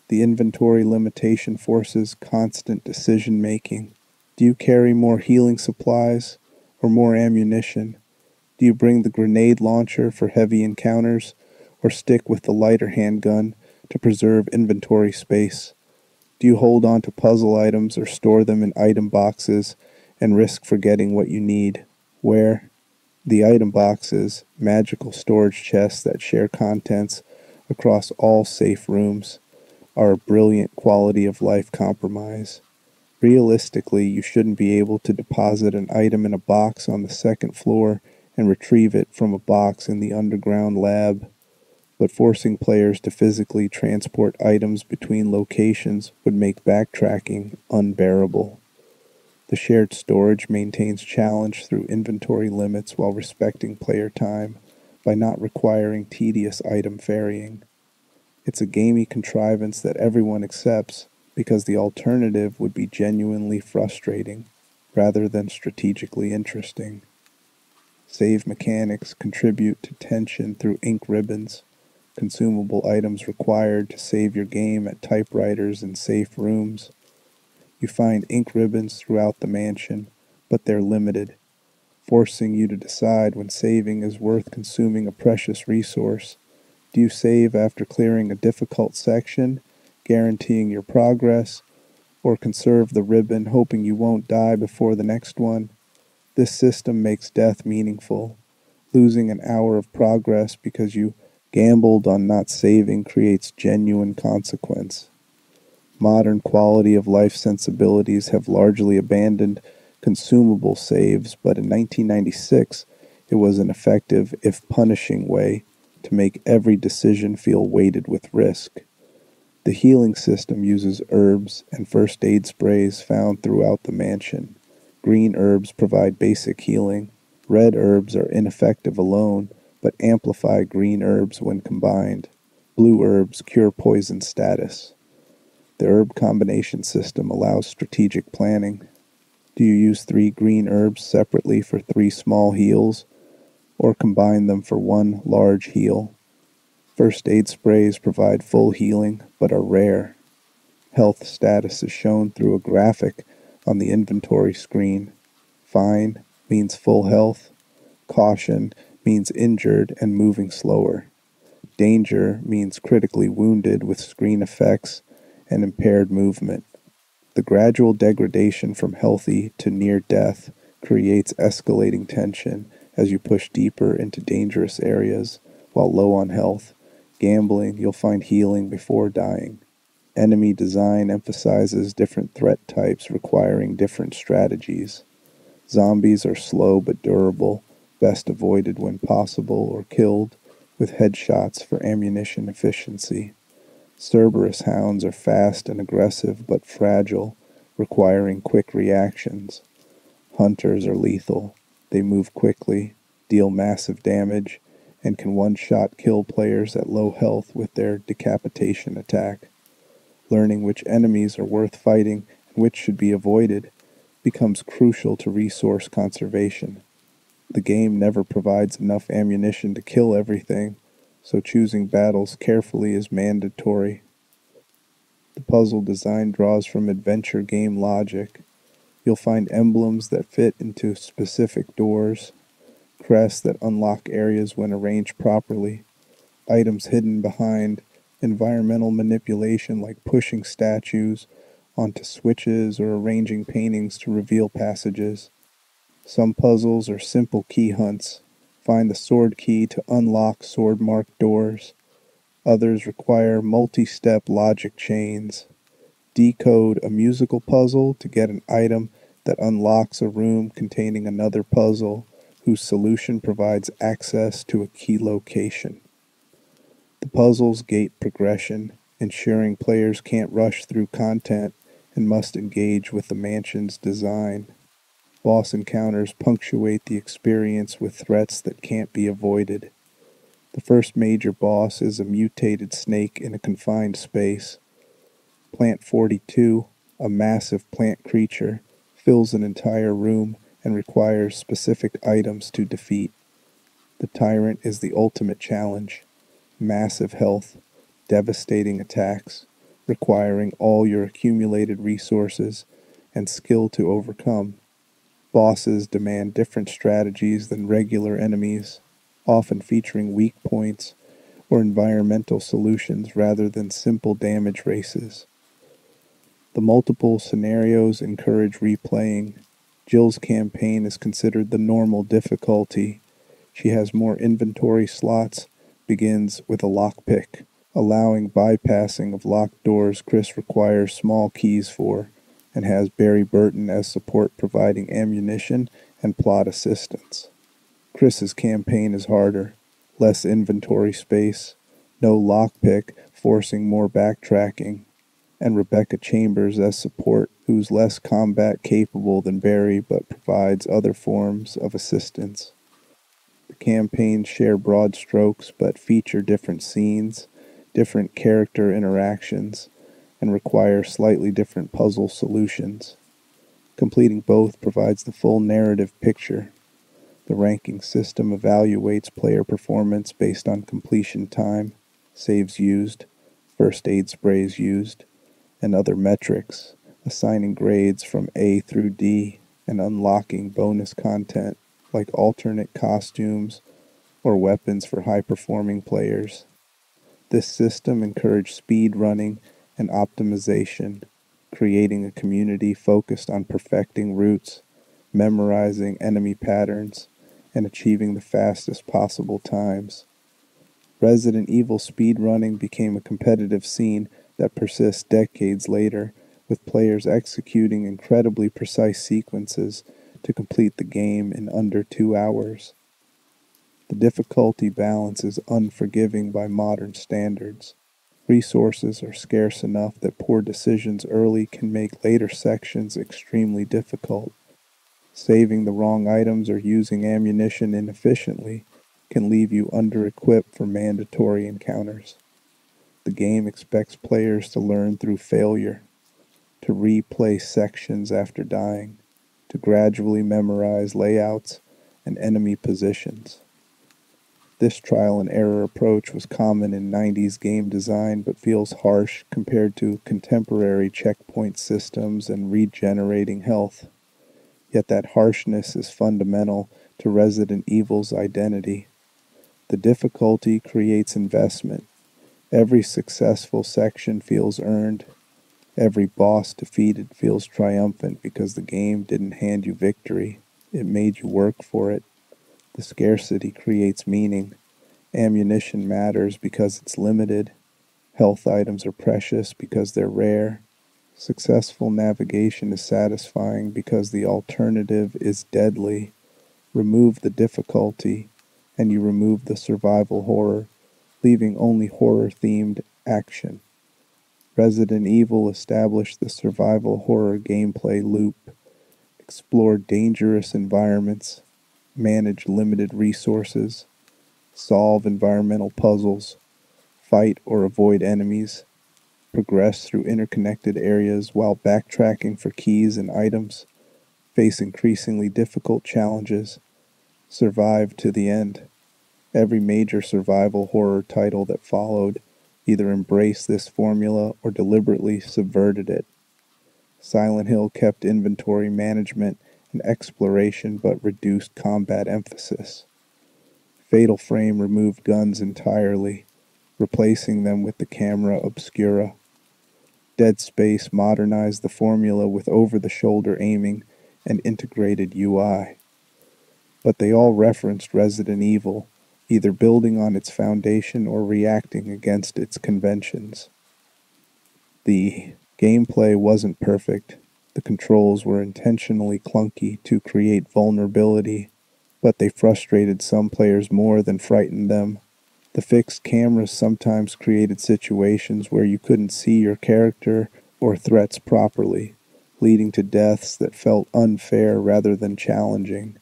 The inventory limitation forces constant decision making. Do you carry more healing supplies or more ammunition? Do you bring the grenade launcher for heavy encounters or stick with the lighter handgun to preserve inventory space? Do you hold on to puzzle items or store them in item boxes and risk forgetting what you need? Where? The item boxes, magical storage chests that share contents across all safe rooms, are a brilliant quality of life compromise. Realistically, you shouldn't be able to deposit an item in a box on the second floor and retrieve it from a box in the underground lab, but forcing players to physically transport items between locations would make backtracking unbearable. The shared storage maintains challenge through inventory limits while respecting player time by not requiring tedious item ferrying. It's a gamey contrivance that everyone accepts because the alternative would be genuinely frustrating rather than strategically interesting. Save mechanics contribute to tension through ink ribbons, consumable items required to save your game at typewriters in safe rooms. You find ink ribbons throughout the mansion, but they're limited, forcing you to decide when saving is worth consuming a precious resource. Do you save after clearing a difficult section, guaranteeing your progress, or conserve the ribbon hoping you won't die before the next one? This system makes death meaningful. Losing an hour of progress because you gambled on not saving creates genuine consequence. Modern quality of life sensibilities have largely abandoned consumable saves, but in 1996 it was an effective, if punishing, way to make every decision feel weighted with risk. The healing system uses herbs and first aid sprays found throughout the mansion. Green herbs provide basic healing. Red herbs are ineffective alone, but amplify green herbs when combined. Blue herbs cure poison status. The herb combination system allows strategic planning. Do you use 3 green herbs separately for 3 small heals, or combine them for 1 large heal? First aid sprays provide full healing, but are rare. Health status is shown through a graphic on the inventory screen. Fine means full health. Caution means injured and moving slower. Danger means critically wounded with screen effects and impaired movement. The gradual degradation from healthy to near death creates escalating tension as you push deeper into dangerous areas while low on health. Gambling, you'll find healing before dying. Enemy design emphasizes different threat types requiring different strategies. Zombies are slow but durable, best avoided when possible or killed, with headshots for ammunition efficiency. Cerberus hounds are fast and aggressive but fragile, requiring quick reactions. Hunters are lethal. They move quickly, deal massive damage, and can one-shot kill players at low health with their decapitation attack. Learning which enemies are worth fighting and which should be avoided becomes crucial to resource conservation. The game never provides enough ammunition to kill everything, so choosing battles carefully is mandatory. The puzzle design draws from adventure game logic. You'll find emblems that fit into specific doors, crests that unlock areas when arranged properly, items hidden behind environmental manipulation like pushing statues onto switches or arranging paintings to reveal passages. Some puzzles are simple key hunts. Find the sword key to unlock sword-marked doors. Others require multi-step logic chains. Decode a musical puzzle to get an item that unlocks a room containing another puzzle whose solution provides access to a key location. The puzzles gate progression, ensuring players can't rush through content and must engage with the mansion's design. Boss encounters punctuate the experience with threats that can't be avoided. The first major boss is a mutated snake in a confined space. Plant 42, a massive plant creature, fills an entire room and requires specific items to defeat. The tyrant is the ultimate challenge. Massive health, devastating attacks, requiring all your accumulated resources and skill to overcome. Bosses demand different strategies than regular enemies, often featuring weak points or environmental solutions rather than simple damage races. The multiple scenarios encourage replaying. Jill's campaign is considered the normal difficulty. She has more inventory slots, begins with a lockpick, allowing bypassing of locked doors Chris requires small keys for, and has Barry Burton as support providing ammunition and plot assistance. Chris's campaign is harder, less inventory space, no lockpick forcing more backtracking, and Rebecca Chambers as support, who's less combat capable than Barry but provides other forms of assistance. The campaigns share broad strokes but feature different scenes, different character interactions, and require slightly different puzzle solutions. Completing both provides the full narrative picture. The ranking system evaluates player performance based on completion time, saves used, first aid sprays used, and other metrics, assigning grades from A through D and unlocking bonus content like alternate costumes or weapons for high-performing players. This system encouraged speed running and optimization, creating a community focused on perfecting routes, memorizing enemy patterns, and achieving the fastest possible times. Resident Evil speedrunning became a competitive scene that persists decades later, with players executing incredibly precise sequences to complete the game in under 2 hours. The difficulty balance is unforgiving by modern standards. Resources are scarce enough that poor decisions early can make later sections extremely difficult. Saving the wrong items or using ammunition inefficiently can leave you under-equipped for mandatory encounters. The game expects players to learn through failure, to replay sections after dying, to gradually memorize layouts and enemy positions. This trial and error approach was common in 90s game design but feels harsh compared to contemporary checkpoint systems and regenerating health. Yet that harshness is fundamental to Resident Evil's identity. The difficulty creates investment. Every successful section feels earned. Every boss defeated feels triumphant because the game didn't hand you victory. It made you work for it. The scarcity creates meaning. Ammunition matters because it's limited. Health items are precious because they're rare. Successful navigation is satisfying because the alternative is deadly. Remove the difficulty, and you remove the survival horror, leaving only horror-themed action. Resident Evil established the survival horror gameplay loop, explore dangerous environments, manage limited resources, solve environmental puzzles, fight or avoid enemies, progress through interconnected areas while backtracking for keys and items, face increasingly difficult challenges, survive to the end. Every major survival horror title that followed either embraced this formula or deliberately subverted it. Silent Hill kept inventory management and exploration but reduced combat emphasis. Fatal Frame removed guns entirely, replacing them with the camera obscura. Dead Space modernized the formula with over-the-shoulder aiming and integrated UI. But they all referenced Resident Evil, either building on its foundation or reacting against its conventions. The gameplay wasn't perfect. The controls were intentionally clunky to create vulnerability, but they frustrated some players more than frightened them. The fixed cameras sometimes created situations where you couldn't see your character or threats properly, leading to deaths that felt unfair rather than challenging.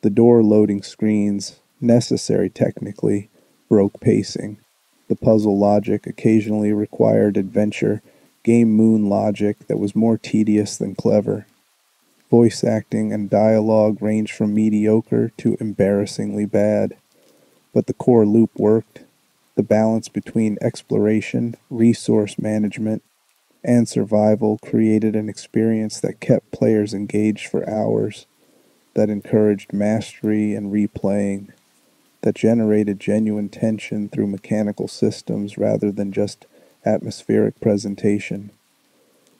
The door loading screens, necessary technically, broke pacing. The puzzle logic occasionally required adventure, game moon logic that was more tedious than clever. Voice acting and dialogue ranged from mediocre to embarrassingly bad. But the core loop worked. The balance between exploration, resource management, and survival created an experience that kept players engaged for hours, that encouraged mastery and replaying, that generated genuine tension through mechanical systems rather than just atmospheric presentation.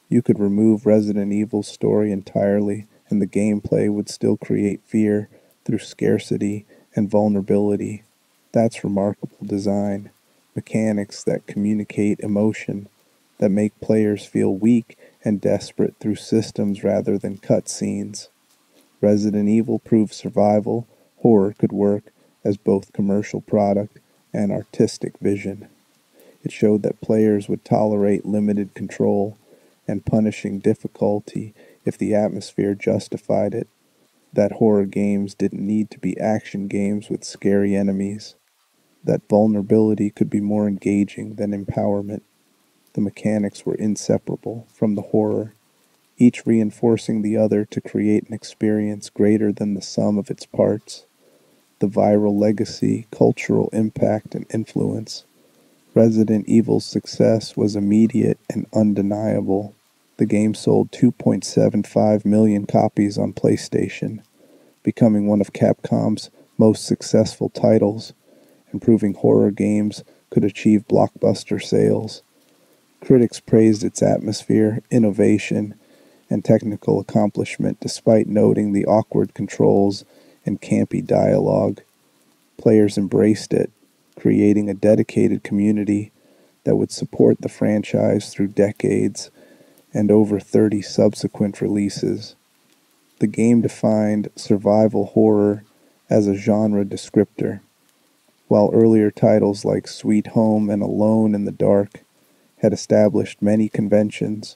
You could remove Resident Evil's story entirely, and the gameplay would still create fear through scarcity and vulnerability. That's remarkable design. Mechanics that communicate emotion, that make players feel weak and desperate through systems rather than cutscenes. Resident Evil proved survival horror could work as both commercial product and artistic vision. It showed that players would tolerate limited control and punishing difficulty if the atmosphere justified it, that horror games didn't need to be action games with scary enemies, that vulnerability could be more engaging than empowerment. The mechanics were inseparable from the horror, each reinforcing the other to create an experience greater than the sum of its parts. The viral legacy, cultural impact, and influence. Resident Evil's success was immediate and undeniable. The game sold 2.75 million copies on PlayStation, becoming one of Capcom's most successful titles, and proving horror games could achieve blockbuster sales. Critics praised its atmosphere, innovation, and technical accomplishment despite noting the awkward controls and campy dialogue. Players embraced it, creating a dedicated community that would support the franchise through decades and over 30 subsequent releases. The game defined survival horror as a genre descriptor, while earlier titles like Sweet Home and Alone in the Dark had established many conventions.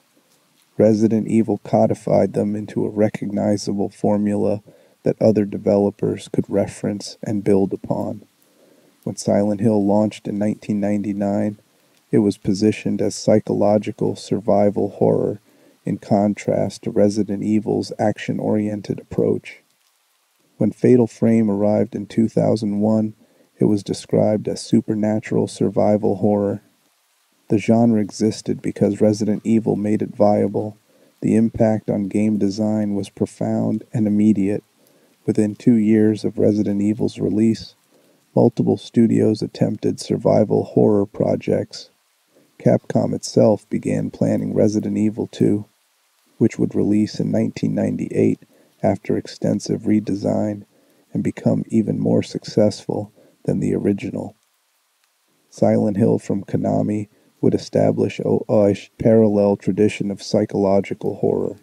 Resident Evil codified them into a recognizable formula that other developers could reference and build upon. When Silent Hill launched in 1999, it was positioned as psychological survival horror in contrast to Resident Evil's action-oriented approach. When Fatal Frame arrived in 2001, it was described as supernatural survival horror. The genre existed because Resident Evil made it viable. The impact on game design was profound and immediate. Within 2 years of Resident Evil's release, multiple studios attempted survival horror projects. Capcom itself began planning Resident Evil 2, which would release in 1998 after extensive redesign and become even more successful than the original. Silent Hill from Konami would establish a parallel tradition of psychological horror.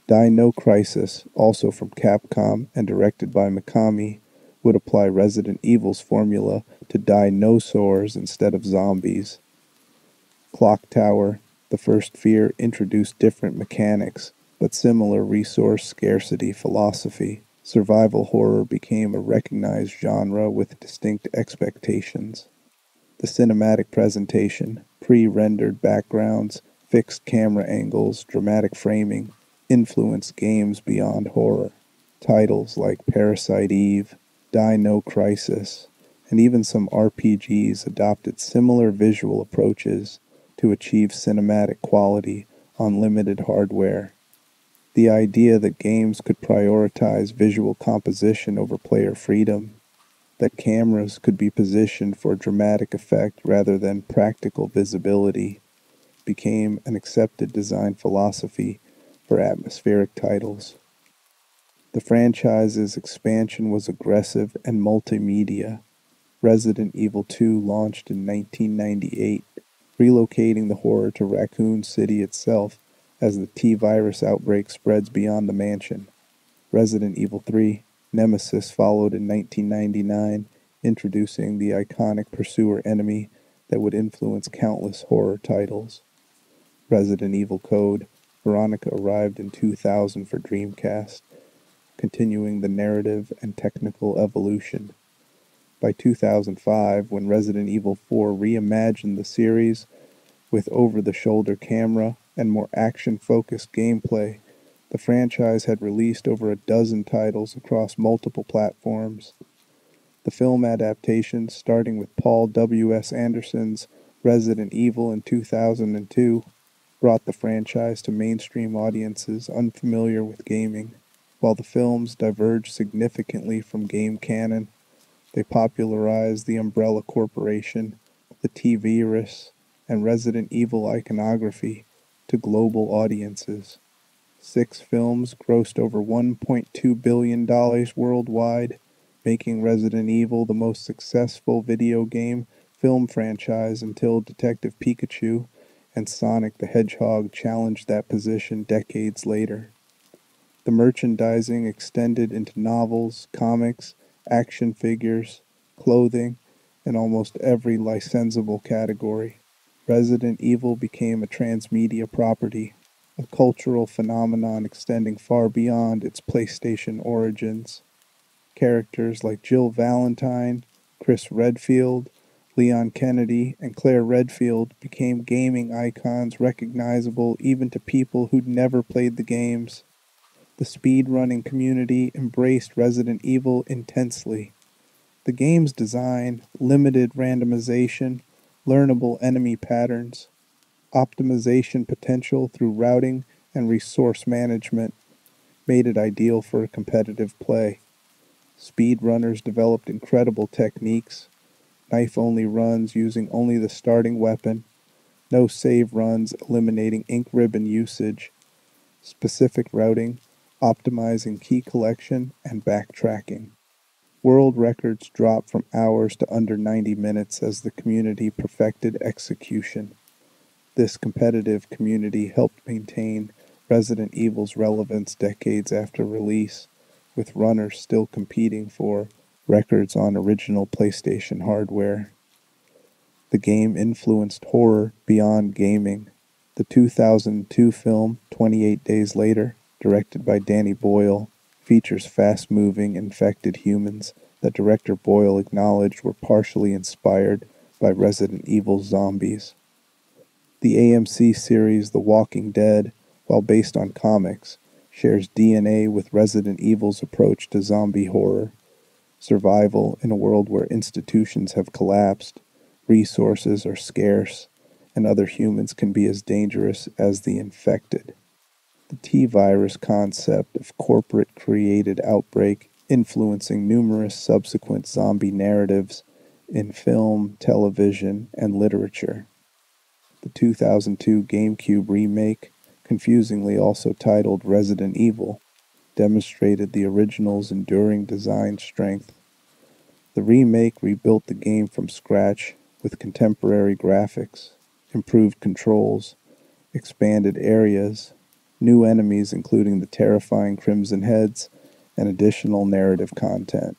Dino Crisis, also from Capcom and directed by Mikami, would apply Resident Evil's formula to dinosaurs instead of zombies. Clock Tower, the first Fear, introduced different mechanics, but similar resource scarcity philosophy. Survival horror became a recognized genre with distinct expectations. The cinematic presentation, pre-rendered backgrounds, fixed camera angles, dramatic framing, influenced games beyond horror. Titles like Parasite Eve, Dino Crisis, and even some RPGs adopted similar visual approaches to achieve cinematic quality on limited hardware. The idea that games could prioritize visual composition over player freedom, that cameras could be positioned for dramatic effect rather than practical visibility, became an accepted design philosophy for atmospheric titles. The franchise's expansion was aggressive and multimedia. Resident Evil 2 launched in 1998, relocating the horror to Raccoon City itself as the T-virus outbreak spreads beyond the mansion. Resident Evil 3, Nemesis followed in 1999, introducing the iconic pursuer enemy that would influence countless horror titles. Resident Evil Code, Veronica arrived in 2000 for Dreamcast, continuing the narrative and technical evolution. By 2005, when Resident Evil 4 reimagined the series with over-the-shoulder camera and more action-focused gameplay, the franchise had released over a dozen titles across multiple platforms. The film adaptations, starting with Paul W.S. Anderson's Resident Evil in 2002, brought the franchise to mainstream audiences unfamiliar with gaming. While the films diverged significantly from game canon, they popularized the Umbrella Corporation, the T-virus, and Resident Evil iconography to global audiences. 6 films grossed over $1.2 billion worldwide, making Resident Evil the most successful video game film franchise until Detective Pikachu and Sonic the Hedgehog challenged that position decades later. The merchandising extended into novels, comics, action figures, clothing, and almost every licensable category. Resident Evil became a transmedia property, a cultural phenomenon extending far beyond its PlayStation origins. Characters like Jill Valentine, Chris Redfield, Leon Kennedy, and Claire Redfield became gaming icons recognizable even to people who'd never played the games. The speedrunning community embraced Resident Evil intensely. The game's design, limited randomization, learnable enemy patterns, optimization potential through routing and resource management made it ideal for competitive play. Speedrunners developed incredible techniques, knife-only runs using only the starting weapon, no save runs eliminating ink ribbon usage, specific routing, optimizing key collection, and backtracking. World records dropped from hours to under 90 minutes as the community perfected execution. This competitive community helped maintain Resident Evil's relevance decades after release, with runners still competing for records on original PlayStation hardware. The game influenced horror beyond gaming. The 2002 film, 28 Days Later, directed by Danny Boyle, features fast-moving, infected humans that director Boyle acknowledged were partially inspired by Resident Evil zombies. The AMC series The Walking Dead, while based on comics, shares DNA with Resident Evil's approach to zombie horror. Survival in a world where institutions have collapsed, resources are scarce, and other humans can be as dangerous as the infected. The T-virus concept of corporate-created outbreak influencing numerous subsequent zombie narratives in film, television, and literature. The 2002 GameCube remake, confusingly also titled Resident Evil, demonstrated the original's enduring design strength. The remake rebuilt the game from scratch with contemporary graphics, improved controls, expanded areas, new enemies including the terrifying Crimson Heads, and additional narrative content.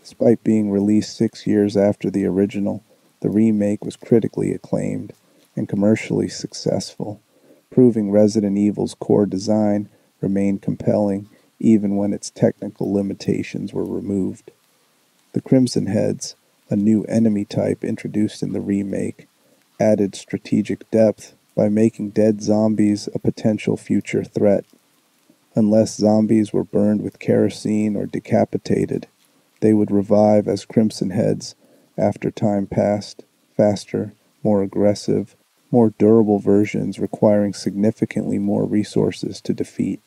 Despite being released 6 years after the original, the remake was critically acclaimed and commercially successful, proving Resident Evil's core design remained compelling even when its technical limitations were removed. The Crimson Heads, a new enemy type introduced in the remake, added strategic depth by making dead zombies a potential future threat. Unless zombies were burned with kerosene or decapitated, They would revive as Crimson Heads after time passed, faster, more aggressive, more durable versions requiring significantly more resources to defeat.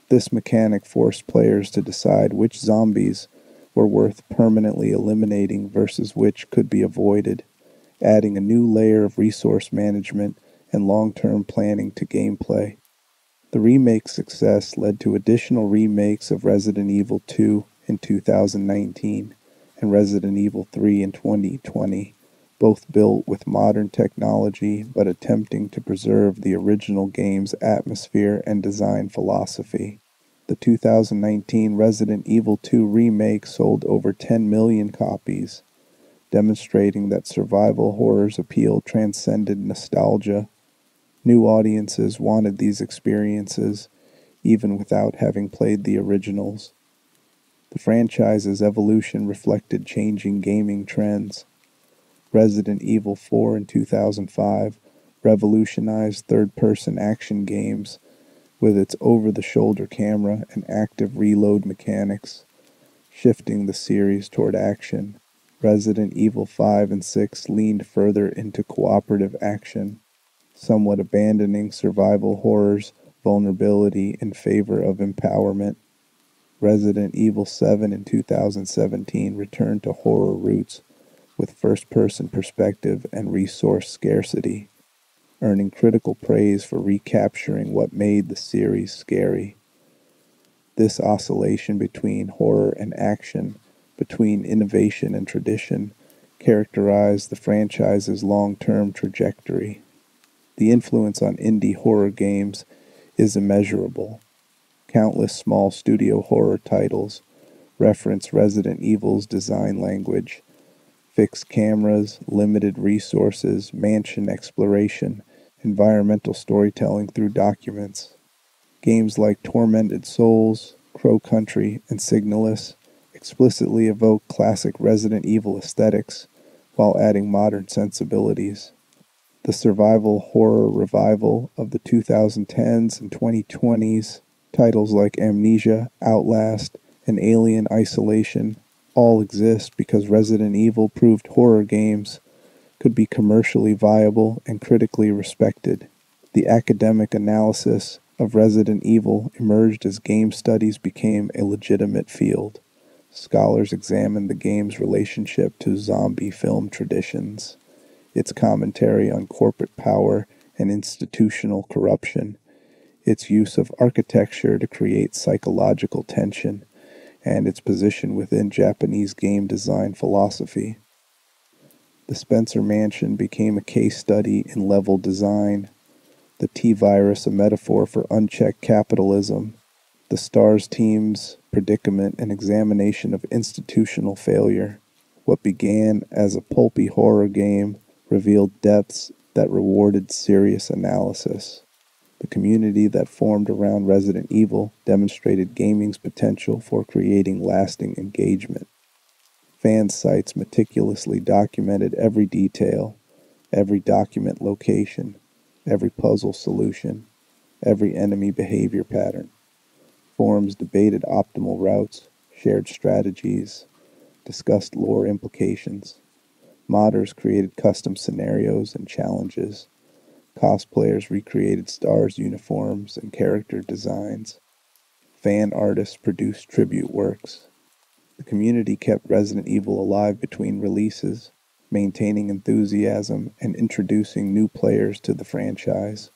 This mechanic forced players to decide which zombies were worth permanently eliminating versus which could be avoided, adding a new layer of resource management and long-term planning to gameplay. The remake's success led to additional remakes of Resident Evil 2 in 2019 and Resident Evil 3 in 2020, both built with modern technology but attempting to preserve the original game's atmosphere and design philosophy. The 2019 Resident Evil 2 remake sold over 10 million copies, demonstrating that survival horror's appeal transcended nostalgia. New audiences wanted these experiences, even without having played the originals. The franchise's evolution reflected changing gaming trends. Resident Evil 4 in 2005 revolutionized third-person action games with its over-the-shoulder camera and active reload mechanics, shifting the series toward action. Resident Evil 5 and 6 leaned further into cooperative action, somewhat abandoning survival horror's vulnerability in favor of empowerment. Resident Evil 7 in 2017 returned to horror roots with first-person perspective and resource scarcity, earning critical praise for recapturing what made the series scary. This oscillation between horror and action, between innovation and tradition, characterized the franchise's long-term trajectory. The influence on indie horror games is immeasurable. Countless small studio horror titles reference Resident Evil's design language: fixed cameras, limited resources, mansion exploration, environmental storytelling through documents. Games like Tormented Souls, Crow Country, and Signalis explicitly evoke classic Resident Evil aesthetics while adding modern sensibilities. The survival horror revival of the 2010s and 2020s, titles like Amnesia, Outlast, and Alien Isolation all exist because Resident Evil proved horror games could be commercially viable and critically respected. The academic analysis of Resident Evil emerged as game studies became a legitimate field. Scholars examined the game's relationship to zombie film traditions, its commentary on corporate power and institutional corruption, its use of architecture to create psychological tension, and its position within Japanese game design philosophy. The Spencer Mansion became a case study in level design, the T-Virus a metaphor for unchecked capitalism, the S.T.A.R.S team's predicament an examination of institutional failure. What began as a pulpy horror game revealed depths that rewarded serious analysis. The community that formed around Resident Evil demonstrated gaming's potential for creating lasting engagement. Fan sites meticulously documented every detail, every document location, every puzzle solution, every enemy behavior pattern. Forums debated optimal routes, shared strategies, discussed lore implications. Modders created custom scenarios and challenges. Cosplayers recreated S.T.A.R.S uniforms and character designs. Fan artists produced tribute works. The community kept Resident Evil alive between releases, maintaining enthusiasm and introducing new players to the franchise.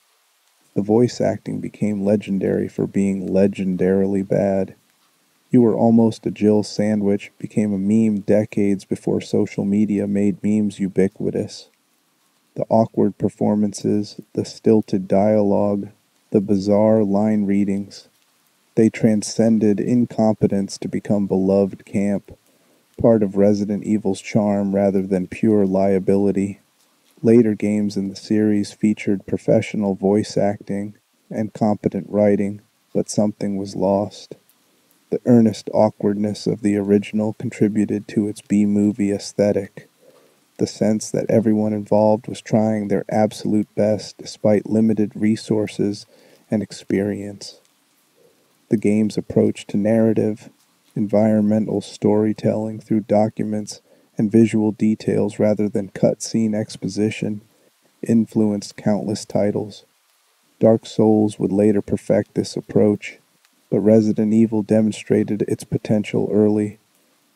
The voice acting became legendary for being legendarily bad. You Were Almost a Jill Sandwich became a meme decades before social media made memes ubiquitous. The awkward performances, the stilted dialogue, the bizarre line readings, they transcended incompetence to become beloved camp, part of Resident Evil's charm rather than pure liability. Later games in the series featured professional voice acting and competent writing, but something was lost. The earnest awkwardness of the original contributed to its B-movie aesthetic, the sense that everyone involved was trying their absolute best despite limited resources and experience. The game's approach to narrative, Environmental storytelling through documents and visual details rather than cutscene exposition influenced countless titles. Dark Souls would later perfect this approach, but Resident Evil demonstrated its potential early.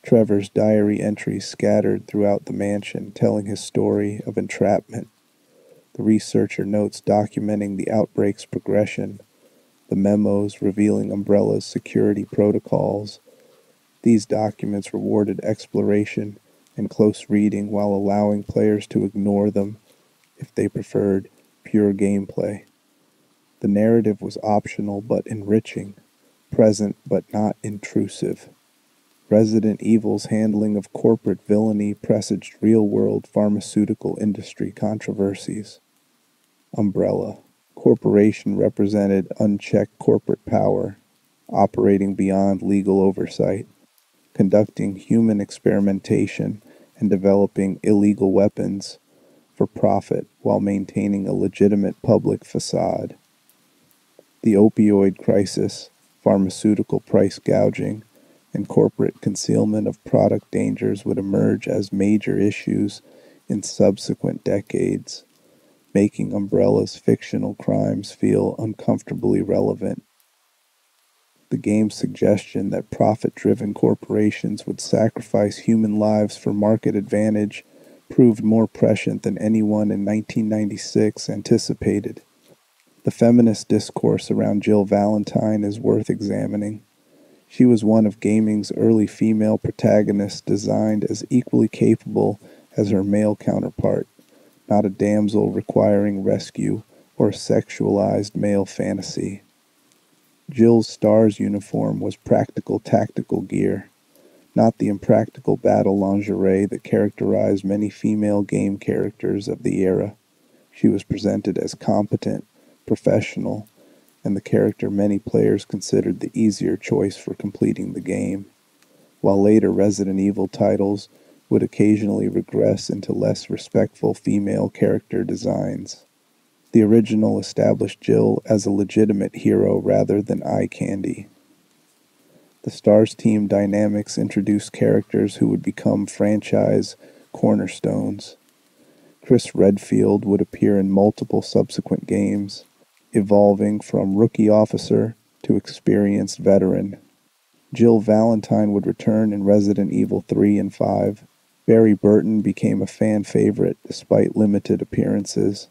Trevor's diary entries scattered throughout the mansion telling his story of entrapment. The researcher notes documenting the outbreak's progression, the memos revealing Umbrella's security protocols. These documents rewarded exploration and close reading while allowing players to ignore them if they preferred pure gameplay. The narrative was optional but enriching, present but not intrusive. Resident Evil's handling of corporate villainy presaged real-world pharmaceutical industry controversies. Umbrella. Corporation represented unchecked corporate power, operating beyond legal oversight, conducting human experimentation and developing illegal weapons for profit while maintaining a legitimate public facade. The opioid crisis, pharmaceutical price gouging, and corporate concealment of product dangers would emerge as major issues in subsequent decades, making Umbrella's fictional crimes feel uncomfortably relevant. The game's suggestion that profit-driven corporations would sacrifice human lives for market advantage proved more prescient than anyone in 1996 anticipated. The feminist discourse around Jill Valentine is worth examining. She was one of gaming's early female protagonists designed as equally capable as her male counterpart, not a damsel requiring rescue or a sexualized male fantasy. Jill's S.T.A.R.S uniform was practical tactical gear, not the impractical battle lingerie that characterized many female game characters of the era. She was presented as competent, professional, and the character many players considered the easier choice for completing the game, while later Resident Evil titles would occasionally regress into less respectful female character designs. The original established Jill as a legitimate hero rather than eye candy. The S.T.A.R.S team dynamics introduced characters who would become franchise cornerstones. Chris Redfield would appear in multiple subsequent games, evolving from rookie officer to experienced veteran. Jill Valentine would return in Resident Evil 3 and 5. Barry Burton became a fan favorite despite limited appearances.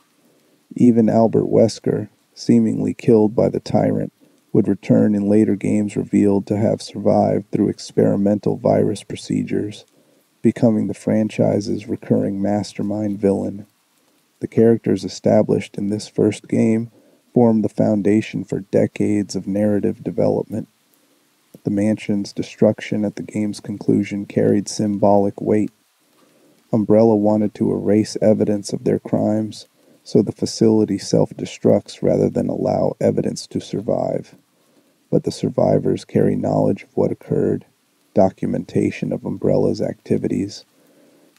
Even Albert Wesker, seemingly killed by the Tyrant, would return in later games revealed to have survived through experimental virus procedures, becoming the franchise's recurring mastermind villain. The characters established in this first game formed the foundation for decades of narrative development. The mansion's destruction at the game's conclusion carried symbolic weight. Umbrella wanted to erase evidence of their crimes, so the facility self-destructs rather than allow evidence to survive. But the survivors carry knowledge of what occurred, documentation of Umbrella's activities,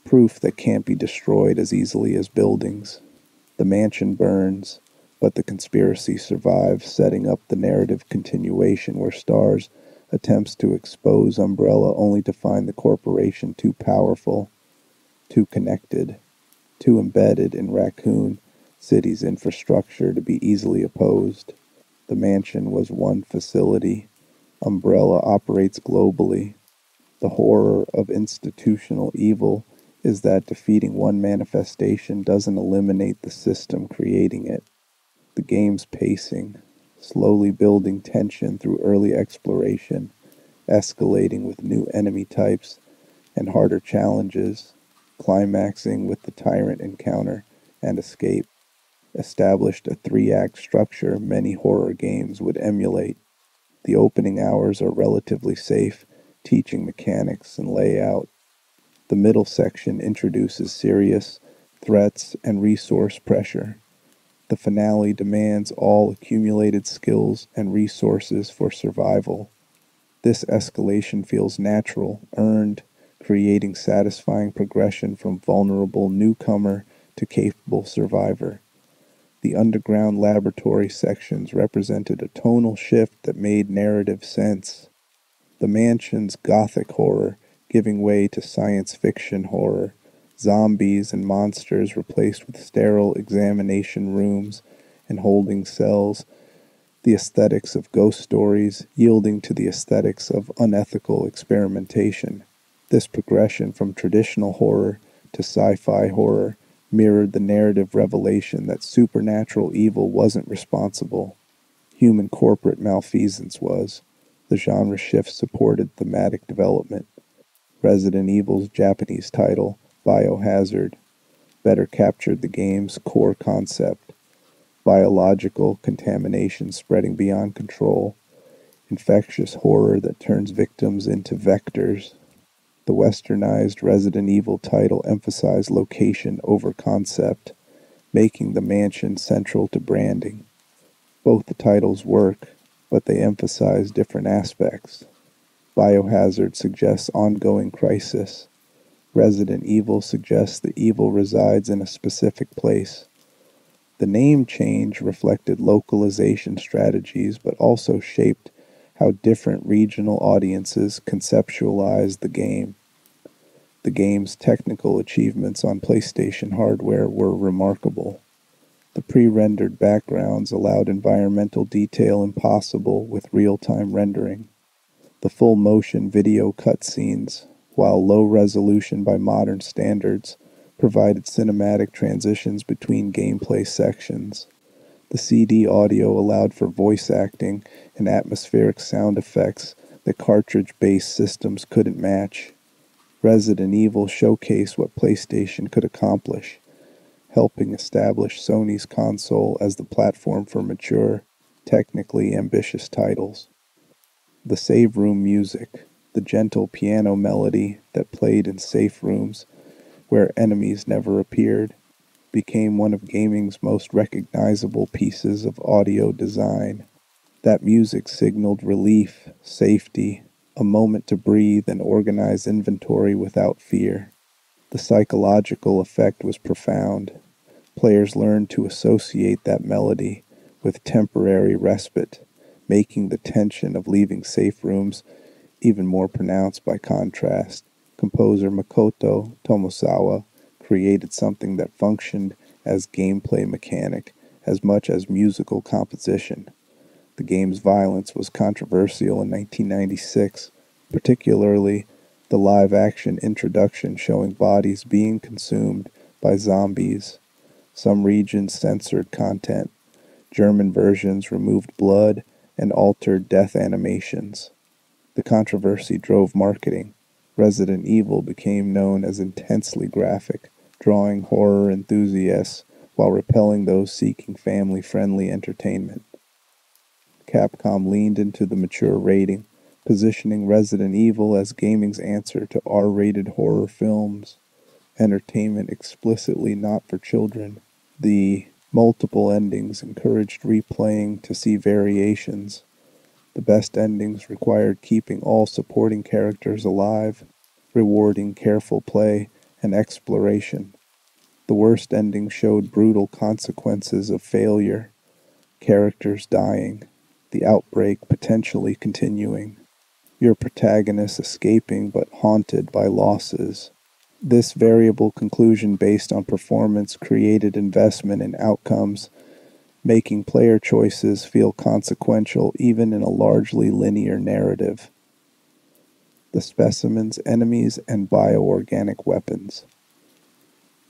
proof that can't be destroyed as easily as buildings. The mansion burns, but the conspiracy survives, setting up the narrative continuation where S.T.A.R.S attempts to expose Umbrella only to find the corporation too powerful, too connected, too embedded in Raccoon City's infrastructure to be easily opposed. The mansion was one facility. Umbrella operates globally. The horror of institutional evil is that defeating one manifestation doesn't eliminate the system creating it. The game's pacing, slowly building tension through early exploration, escalating with new enemy types and harder challenges, climaxing with the Tyrant encounter and escape, established a three-act structure many horror games would emulate. The opening hours are relatively safe, teaching mechanics and layout. The middle section introduces serious threats and resource pressure. The finale demands all accumulated skills and resources for survival. This escalation feels natural, earned, creating satisfying progression from vulnerable newcomer to capable survivor. The underground laboratory sections represented a tonal shift that made narrative sense. The mansion's gothic horror giving way to science fiction horror, zombies and monsters replaced with sterile examination rooms and holding cells, the aesthetics of ghost stories yielding to the aesthetics of unethical experimentation. This progression from traditional horror to sci-fi horror mirrored the narrative revelation that supernatural evil wasn't responsible. Human corporate malfeasance was. The genre shift supported thematic development. Resident Evil's Japanese title, Biohazard, better captured the game's core concept: biological contamination spreading beyond control, infectious horror that turns victims into vectors. The westernized Resident Evil title emphasized location over concept, making the mansion central to branding. Both the titles work, but they emphasize different aspects. Biohazard suggests ongoing crisis. Resident Evil suggests the evil resides in a specific place. The name change reflected localization strategies, but also shaped how different regional audiences conceptualized the game. The game's technical achievements on PlayStation hardware were remarkable. The pre-rendered backgrounds allowed environmental detail impossible with real-time rendering. The full-motion video cutscenes, while low resolution by modern standards, provided cinematic transitions between gameplay sections. The CD audio allowed for voice acting and atmospheric sound effects that cartridge-based systems couldn't match. Resident Evil showcased what PlayStation could accomplish, helping establish Sony's console as the platform for mature, technically ambitious titles. The save room music, the gentle piano melody that played in safe rooms where enemies never appeared, became one of gaming's most recognizable pieces of audio design. That music signaled relief, safety, a moment to breathe and organize inventory without fear. The psychological effect was profound. Players learned to associate that melody with temporary respite, making the tension of leaving safe rooms even more pronounced by contrast. Composer Makoto Tomosawa created something that functioned as gameplay mechanic as much as musical composition. The game's violence was controversial in 1996, particularly the live-action introduction showing bodies being consumed by zombies. Some regions censored content. German versions removed blood and altered death animations. The controversy drove marketing. Resident Evil became known as intensely graphic, drawing horror enthusiasts while repelling those seeking family-friendly entertainment. Capcom leaned into the mature rating, positioning Resident Evil as gaming's answer to R-rated horror films, entertainment explicitly not for children. The multiple endings encouraged replaying to see variations. The best endings required keeping all supporting characters alive, rewarding careful play and exploration. The worst endings showed brutal consequences of failure, characters dying, the outbreak potentially continuing, your protagonist escaping but haunted by losses. This variable conclusion based on performance created investment in outcomes, making player choices feel consequential even in a largely linear narrative. The specimens, enemies, and bioorganic weapons.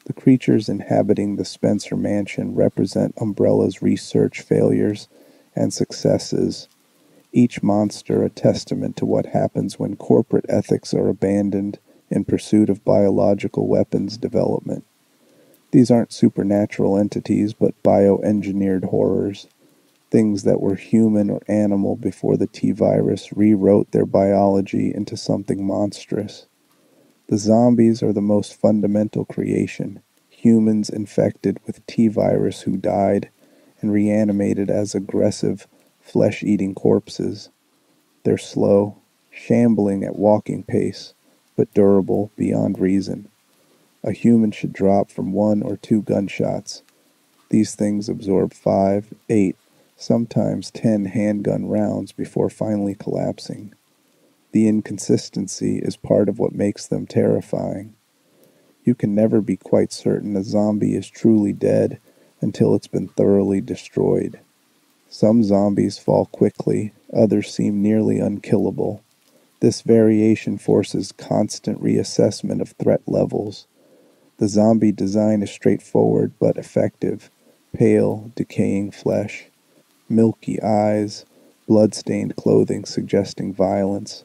The creatures inhabiting the Spencer Mansion represent Umbrella's research failures and successes, each monster a testament to what happens when corporate ethics are abandoned in pursuit of biological weapons development. These aren't supernatural entities, but bioengineered horrors, things that were human or animal before the T-virus rewrote their biology into something monstrous. The zombies are the most fundamental creation, humans infected with T-virus who died and reanimated as aggressive, flesh-eating corpses. They're slow, shambling at walking pace, but durable beyond reason. A human should drop from 1 or 2 gunshots. These things absorb 5, 8, sometimes 10 handgun rounds before finally collapsing. The inconsistency is part of what makes them terrifying. You can never be quite certain a zombie is truly dead until it's been thoroughly destroyed. Some zombies fall quickly, others seem nearly unkillable. This variation forces constant reassessment of threat levels. The zombie design is straightforward but effective: pale, decaying flesh, milky eyes, blood-stained clothing suggesting violence.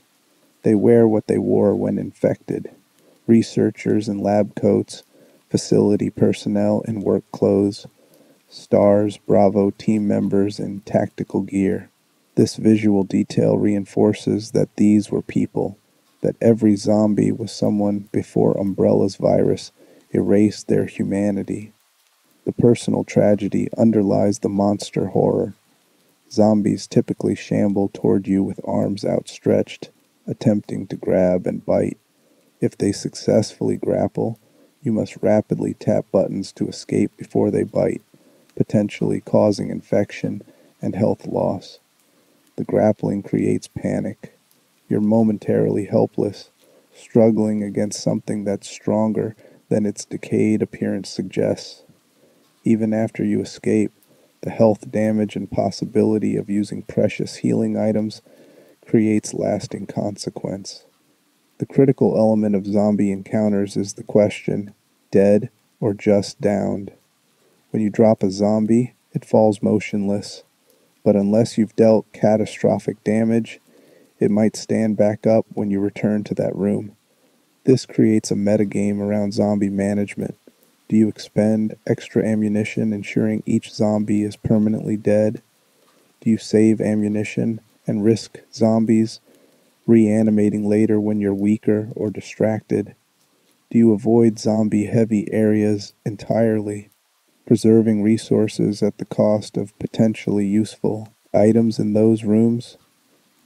They wear what they wore when infected: researchers in lab coats, facility personnel in work clothes, S.T.A.R.S, Bravo team members in tactical gear. This visual detail reinforces that these were people, that every zombie was someone before Umbrella's virus erased their humanity. The personal tragedy underlies the monster horror. Zombies typically shamble toward you with arms outstretched, attempting to grab and bite. If they successfully grapple, you must rapidly tap buttons to escape before they bite, potentially causing infection and health loss. The grappling creates panic. You're momentarily helpless, struggling against something that's stronger than its decayed appearance suggests. Even after you escape, the health damage and possibility of using precious healing items creates lasting consequence. The critical element of zombie encounters is the question: dead or just downed? When you drop a zombie, it falls motionless, but unless you've dealt catastrophic damage, it might stand back up when you return to that room. This creates a metagame around zombie management. Do you expend extra ammunition ensuring each zombie is permanently dead? Do you save ammunition and risk zombies reanimating later when you're weaker or distracted? Do you avoid zombie-heavy areas entirely, preserving resources at the cost of potentially useful items in those rooms?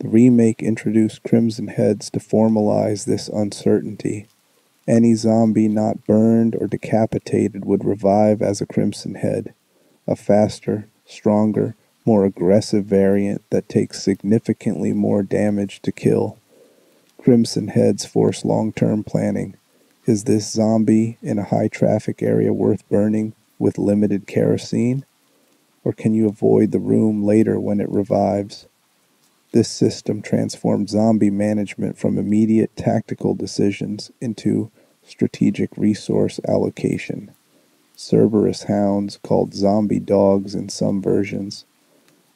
The remake introduced Crimson Heads to formalize this uncertainty. Any zombie not burned or decapitated would revive as a Crimson Head, a faster, stronger, more aggressive variant that takes significantly more damage to kill. Crimson Heads force long-term planning. Is this zombie in a high-traffic area worth burning with limited kerosene? Or can you avoid the room later when it revives? This system transformed zombie management from immediate tactical decisions into strategic resource allocation. Cerberus hounds, called zombie dogs in some versions,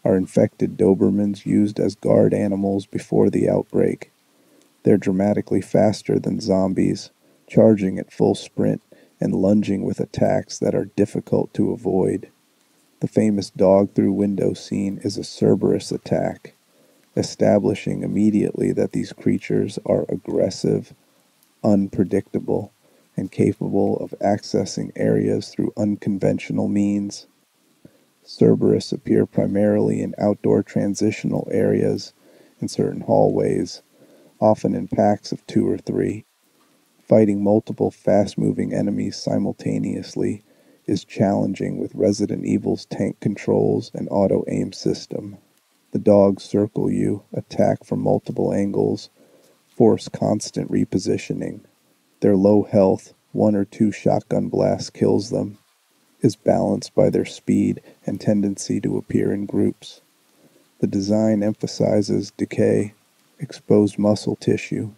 are infected Dobermans used as guard animals before the outbreak. They're dramatically faster than zombies, charging at full sprint and lunging with attacks that are difficult to avoid. The famous dog through window scene is a Cerberus attack, establishing immediately that these creatures are aggressive, unpredictable, and capable of accessing areas through unconventional means. Cerberus appear primarily in outdoor transitional areas and certain hallways, often in packs of 2 or 3. Fighting multiple fast-moving enemies simultaneously is challenging with Resident Evil's tank controls and auto-aim system. The dogs circle you, attack from multiple angles, force constant repositioning. Their low health, 1 or 2 shotgun blasts kills them, is balanced by their speed and tendency to appear in groups. The design emphasizes decay, exposed muscle tissue,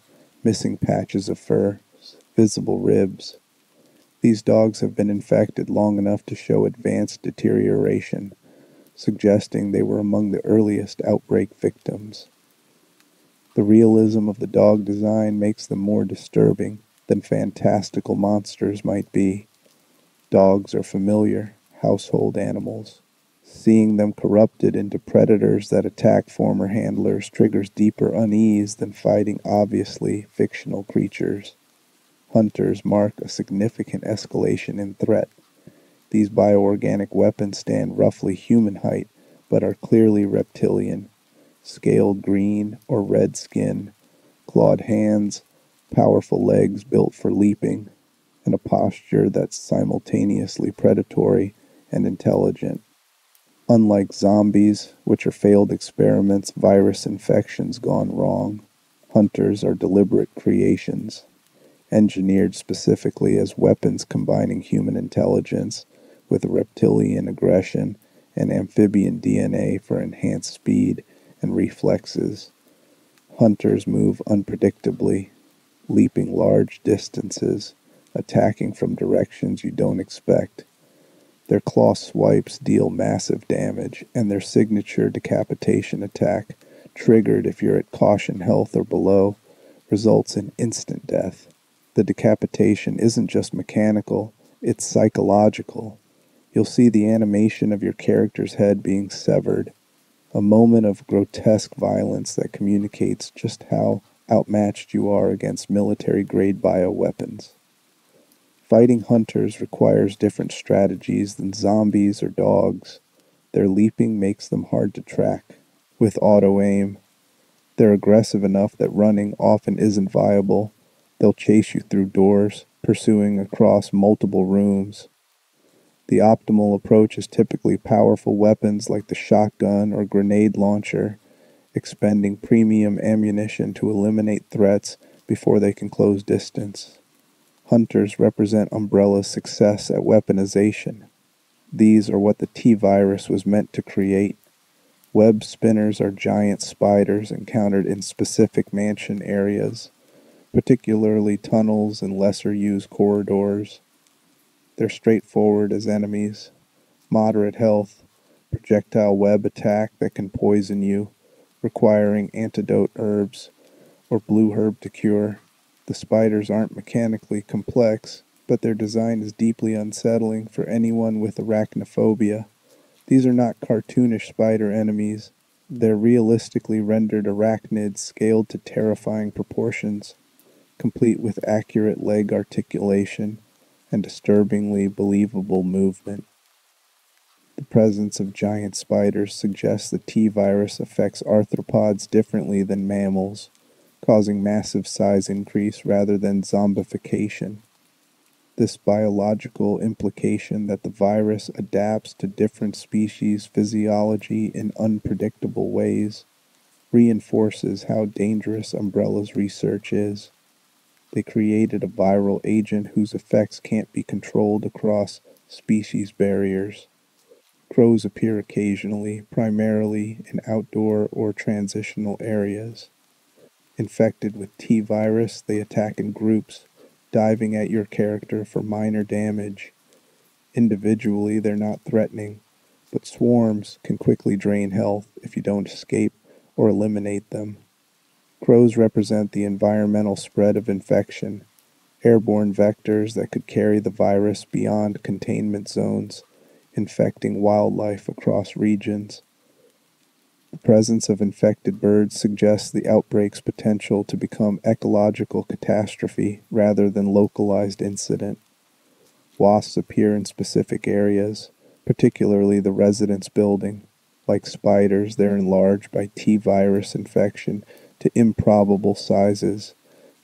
missing patches of fur, visible ribs. These dogs have been infected long enough to show advanced deterioration, suggesting they were among the earliest outbreak victims. The realism of the dog design makes them more disturbing than fantastical monsters might be. Dogs are familiar, household animals. Seeing them corrupted into predators that attack former handlers triggers deeper unease than fighting obviously fictional creatures. Hunters mark a significant escalation in threat. These bioorganic weapons stand roughly human height, but are clearly reptilian. Scaled green or red skin, clawed hands, powerful legs built for leaping, and a posture that's simultaneously predatory and intelligent. Unlike zombies, which are failed experiments, virus infections gone wrong, Hunters are deliberate creations, engineered specifically as weapons combining human intelligence with reptilian aggression and amphibian DNA for enhanced speed and reflexes. Hunters move unpredictably, leaping large distances, attacking from directions you don't expect. Their claw swipes deal massive damage, and their signature decapitation attack, triggered if you're at caution health or below, results in instant death. The decapitation isn't just mechanical, it's psychological. You'll see the animation of your character's head being severed, a moment of grotesque violence that communicates just how outmatched you are against military-grade bioweapons. Fighting hunters requires different strategies than zombies or dogs. Their leaping makes them hard to track. With auto-aim, they're aggressive enough that running often isn't viable. They'll chase you through doors, pursuing across multiple rooms. The optimal approach is typically powerful weapons like the shotgun or grenade launcher, expending premium ammunition to eliminate threats before they can close distance. Hunters represent Umbrella's success at weaponization. These are what the T-virus was meant to create. Web spinners are giant spiders encountered in specific mansion areas, particularly tunnels and lesser-used corridors. They're straightforward as enemies, moderate health, projectile web attack that can poison you, requiring antidote herbs or blue herb to cure. The spiders aren't mechanically complex, but their design is deeply unsettling for anyone with arachnophobia. These are not cartoonish spider enemies. They're realistically rendered arachnids scaled to terrifying proportions, complete with accurate leg articulation and disturbingly believable movement. The presence of giant spiders suggests the T-virus affects arthropods differently than mammals, causing massive size increase rather than zombification. This biological implication that the virus adapts to different species' physiology in unpredictable ways reinforces how dangerous Umbrella's research is. They created a viral agent whose effects can't be controlled across species barriers. Crows appear occasionally, primarily in outdoor or transitional areas. Infected with T-virus, they attack in groups, diving at your character for minor damage. Individually, they're not threatening, but swarms can quickly drain health if you don't escape or eliminate them. Crows represent the environmental spread of infection, airborne vectors that could carry the virus beyond containment zones, infecting wildlife across regions. The presence of infected birds suggests the outbreak's potential to become ecological catastrophe rather than localized incident. Wasps appear in specific areas, particularly the residence building. Like spiders, they're enlarged by T-virus infection to improbable sizes.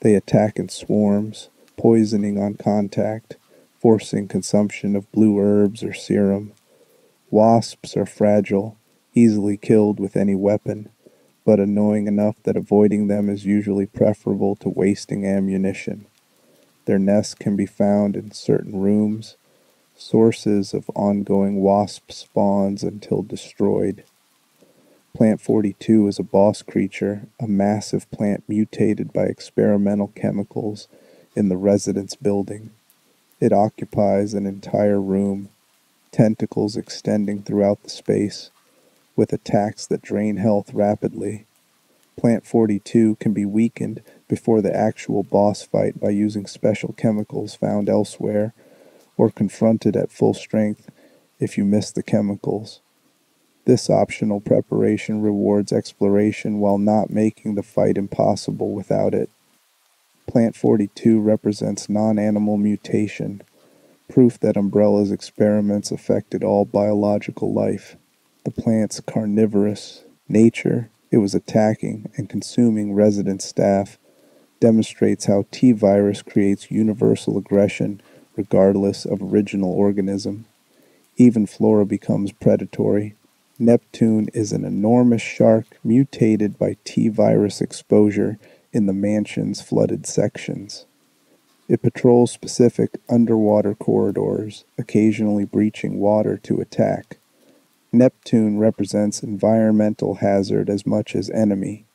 They attack in swarms, poisoning on contact, forcing consumption of blue herbs or serum. Wasps are fragile, easily killed with any weapon, but annoying enough that avoiding them is usually preferable to wasting ammunition. Their nests can be found in certain rooms, sources of ongoing wasp spawns until destroyed. Plant 42 is a boss creature, a massive plant mutated by experimental chemicals in the residence building. It occupies an entire room, tentacles extending throughout the space, with attacks that drain health rapidly. Plant 42 can be weakened before the actual boss fight by using special chemicals found elsewhere, or confronted at full strength if you miss the chemicals. This optional preparation rewards exploration while not making the fight impossible without it. Plant 42 represents non-animal mutation, proof that Umbrella's experiments affected all biological life. The plant's carnivorous nature, it was attacking and consuming resident staff, demonstrates how T-virus creates universal aggression regardless of original organism. Even flora becomes predatory. Neptune is an enormous shark mutated by T-virus exposure in the mansion's flooded sections. It patrols specific underwater corridors, occasionally breaching water to attack. Neptune represents environmental hazard as much as enemy.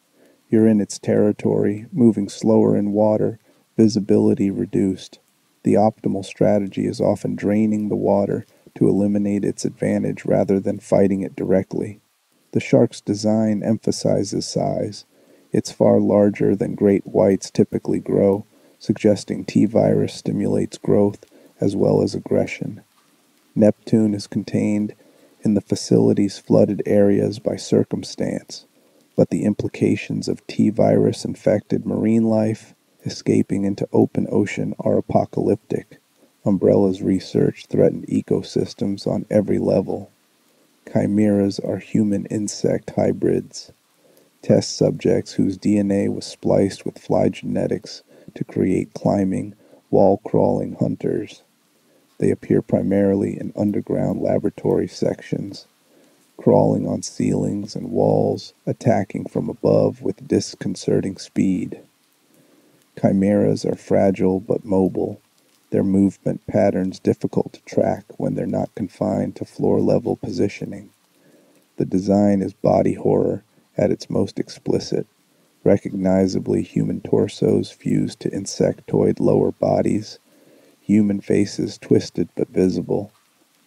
You're in its territory, moving slower in water, visibility reduced. The optimal strategy is often draining the water to eliminate its advantage rather than fighting it directly. The shark's design emphasizes size. It's far larger than great whites typically grow, suggesting T-virus stimulates growth as well as aggression. Neptune is contained in the facility's flooded areas by circumstance, but the implications of T-virus infected marine life escaping into open ocean are apocalyptic. Umbrella's research threatened ecosystems on every level. Chimeras are human-insect hybrids, test subjects whose DNA was spliced with fly genetics to create climbing, wall-crawling hunters. They appear primarily in underground laboratory sections, crawling on ceilings and walls, attacking from above with disconcerting speed. Chimeras are fragile but mobile, their movement patterns difficult to track when they're not confined to floor-level positioning. The design is body horror at its most explicit, recognizably human torsos fused to insectoid lower bodies, human faces twisted but visible,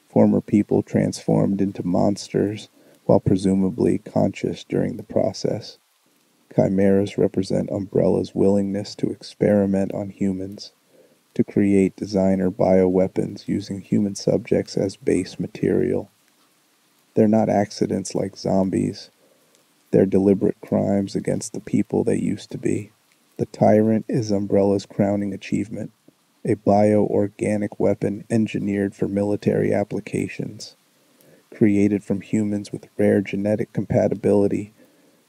former people transformed into monsters while presumably conscious during the process. Chimeras represent Umbrella's willingness to experiment on humans, to create designer bioweapons using human subjects as base material. They're not accidents like zombies. They're deliberate crimes against the people they used to be. The Tyrant is Umbrella's crowning achievement, a bio-organic weapon engineered for military applications, created from humans with rare genetic compatibility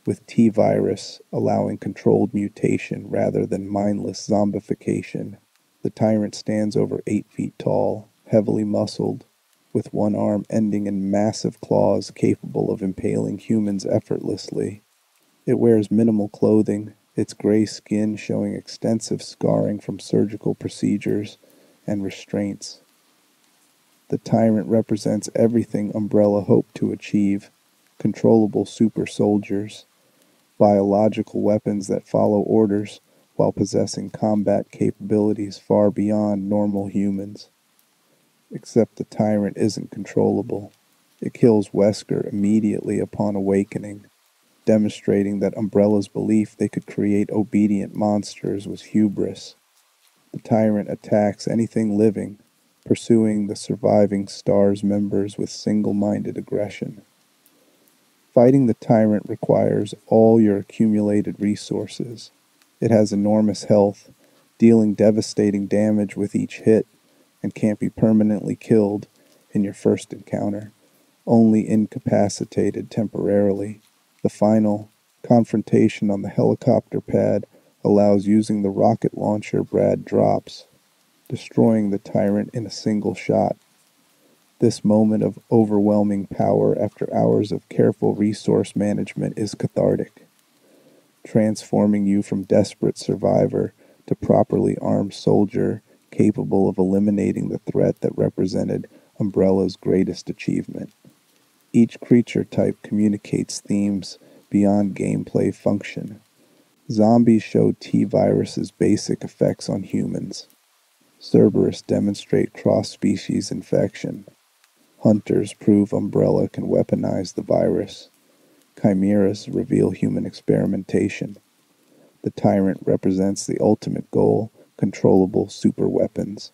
with T-virus, allowing controlled mutation rather than mindless zombification. The Tyrant stands over 8 feet tall, heavily muscled, with one arm ending in massive claws capable of impaling humans effortlessly. It wears minimal clothing, its gray skin showing extensive scarring from surgical procedures and restraints. The Tyrant represents everything Umbrella hoped to achieve: controllable super soldiers, biological weapons that follow orders while possessing combat capabilities far beyond normal humans. Except the Tyrant isn't controllable. It kills Wesker immediately upon awakening, demonstrating that Umbrella's belief they could create obedient monsters was hubris. The Tyrant attacks anything living, pursuing the surviving S.T.A.R.S members with single-minded aggression. Fighting the Tyrant requires all your accumulated resources. It has enormous health, dealing devastating damage with each hit, and can't be permanently killed in your first encounter, only incapacitated temporarily. The final confrontation on the helicopter pad allows using the rocket launcher Brad drops, destroying the Tyrant in a single shot. This moment of overwhelming power after hours of careful resource management is cathartic, transforming you from desperate survivor to properly armed soldier capable of eliminating the threat that represented Umbrella's greatest achievement. Each creature type communicates themes beyond gameplay function. Zombies show T-virus's basic effects on humans. Cerberus demonstrate cross-species infection. Hunters prove Umbrella can weaponize the virus. Chimeras reveal human experimentation. The Tyrant represents the ultimate goal: controllable superweapons.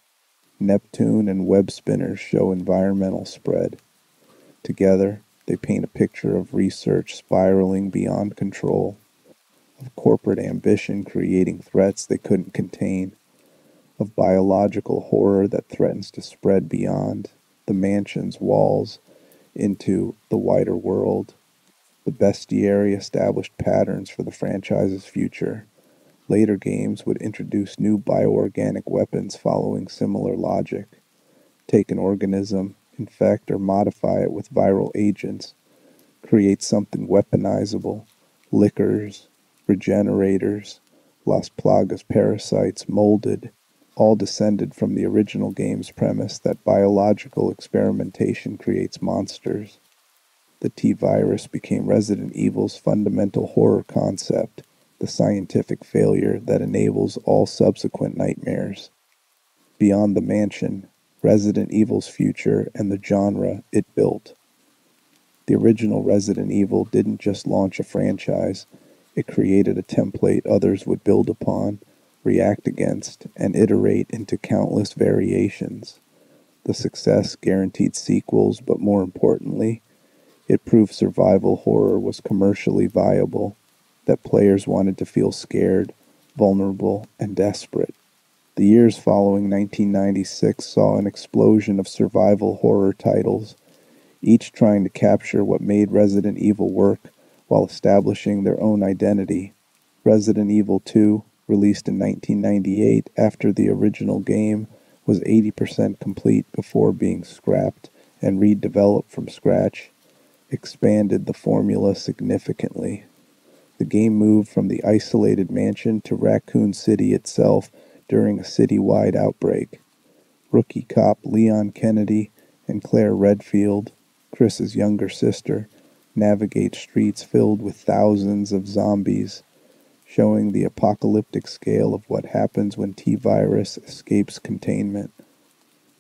Neptune and web spinners show environmental spread. Together, they paint a picture of research spiraling beyond control, of corporate ambition creating threats they couldn't contain, of biological horror that threatens to spread beyond the mansion's walls into the wider world. The bestiary established patterns for the franchise's future. Later games would introduce new bioorganic weapons following similar logic. Take an organism, infect or modify it with viral agents, create something weaponizable: liquors, regenerators, Las Plagas parasites molded, all descended from the original game's premise that biological experimentation creates monsters. The T-virus became Resident Evil's fundamental horror concept, the scientific failure that enables all subsequent nightmares. Beyond the mansion, Resident Evil's future and the genre it built. The original Resident Evil didn't just launch a franchise, it created a template others would build upon, react against, and iterate into countless variations. The success guaranteed sequels, but more importantly, it proved survival horror was commercially viable, that players wanted to feel scared, vulnerable, and desperate. The years following 1996 saw an explosion of survival horror titles, each trying to capture what made Resident Evil work while establishing their own identity. Resident Evil 2, released in 1998 after the original game, was 80% complete before being scrapped and redeveloped from scratch, expanded the formula significantly. The game moved from the isolated mansion to Raccoon City itself during a citywide outbreak. Rookie cop Leon Kennedy and Claire Redfield, Chris's younger sister, navigate streets filled with thousands of zombies, showing the apocalyptic scale of what happens when T-virus escapes containment.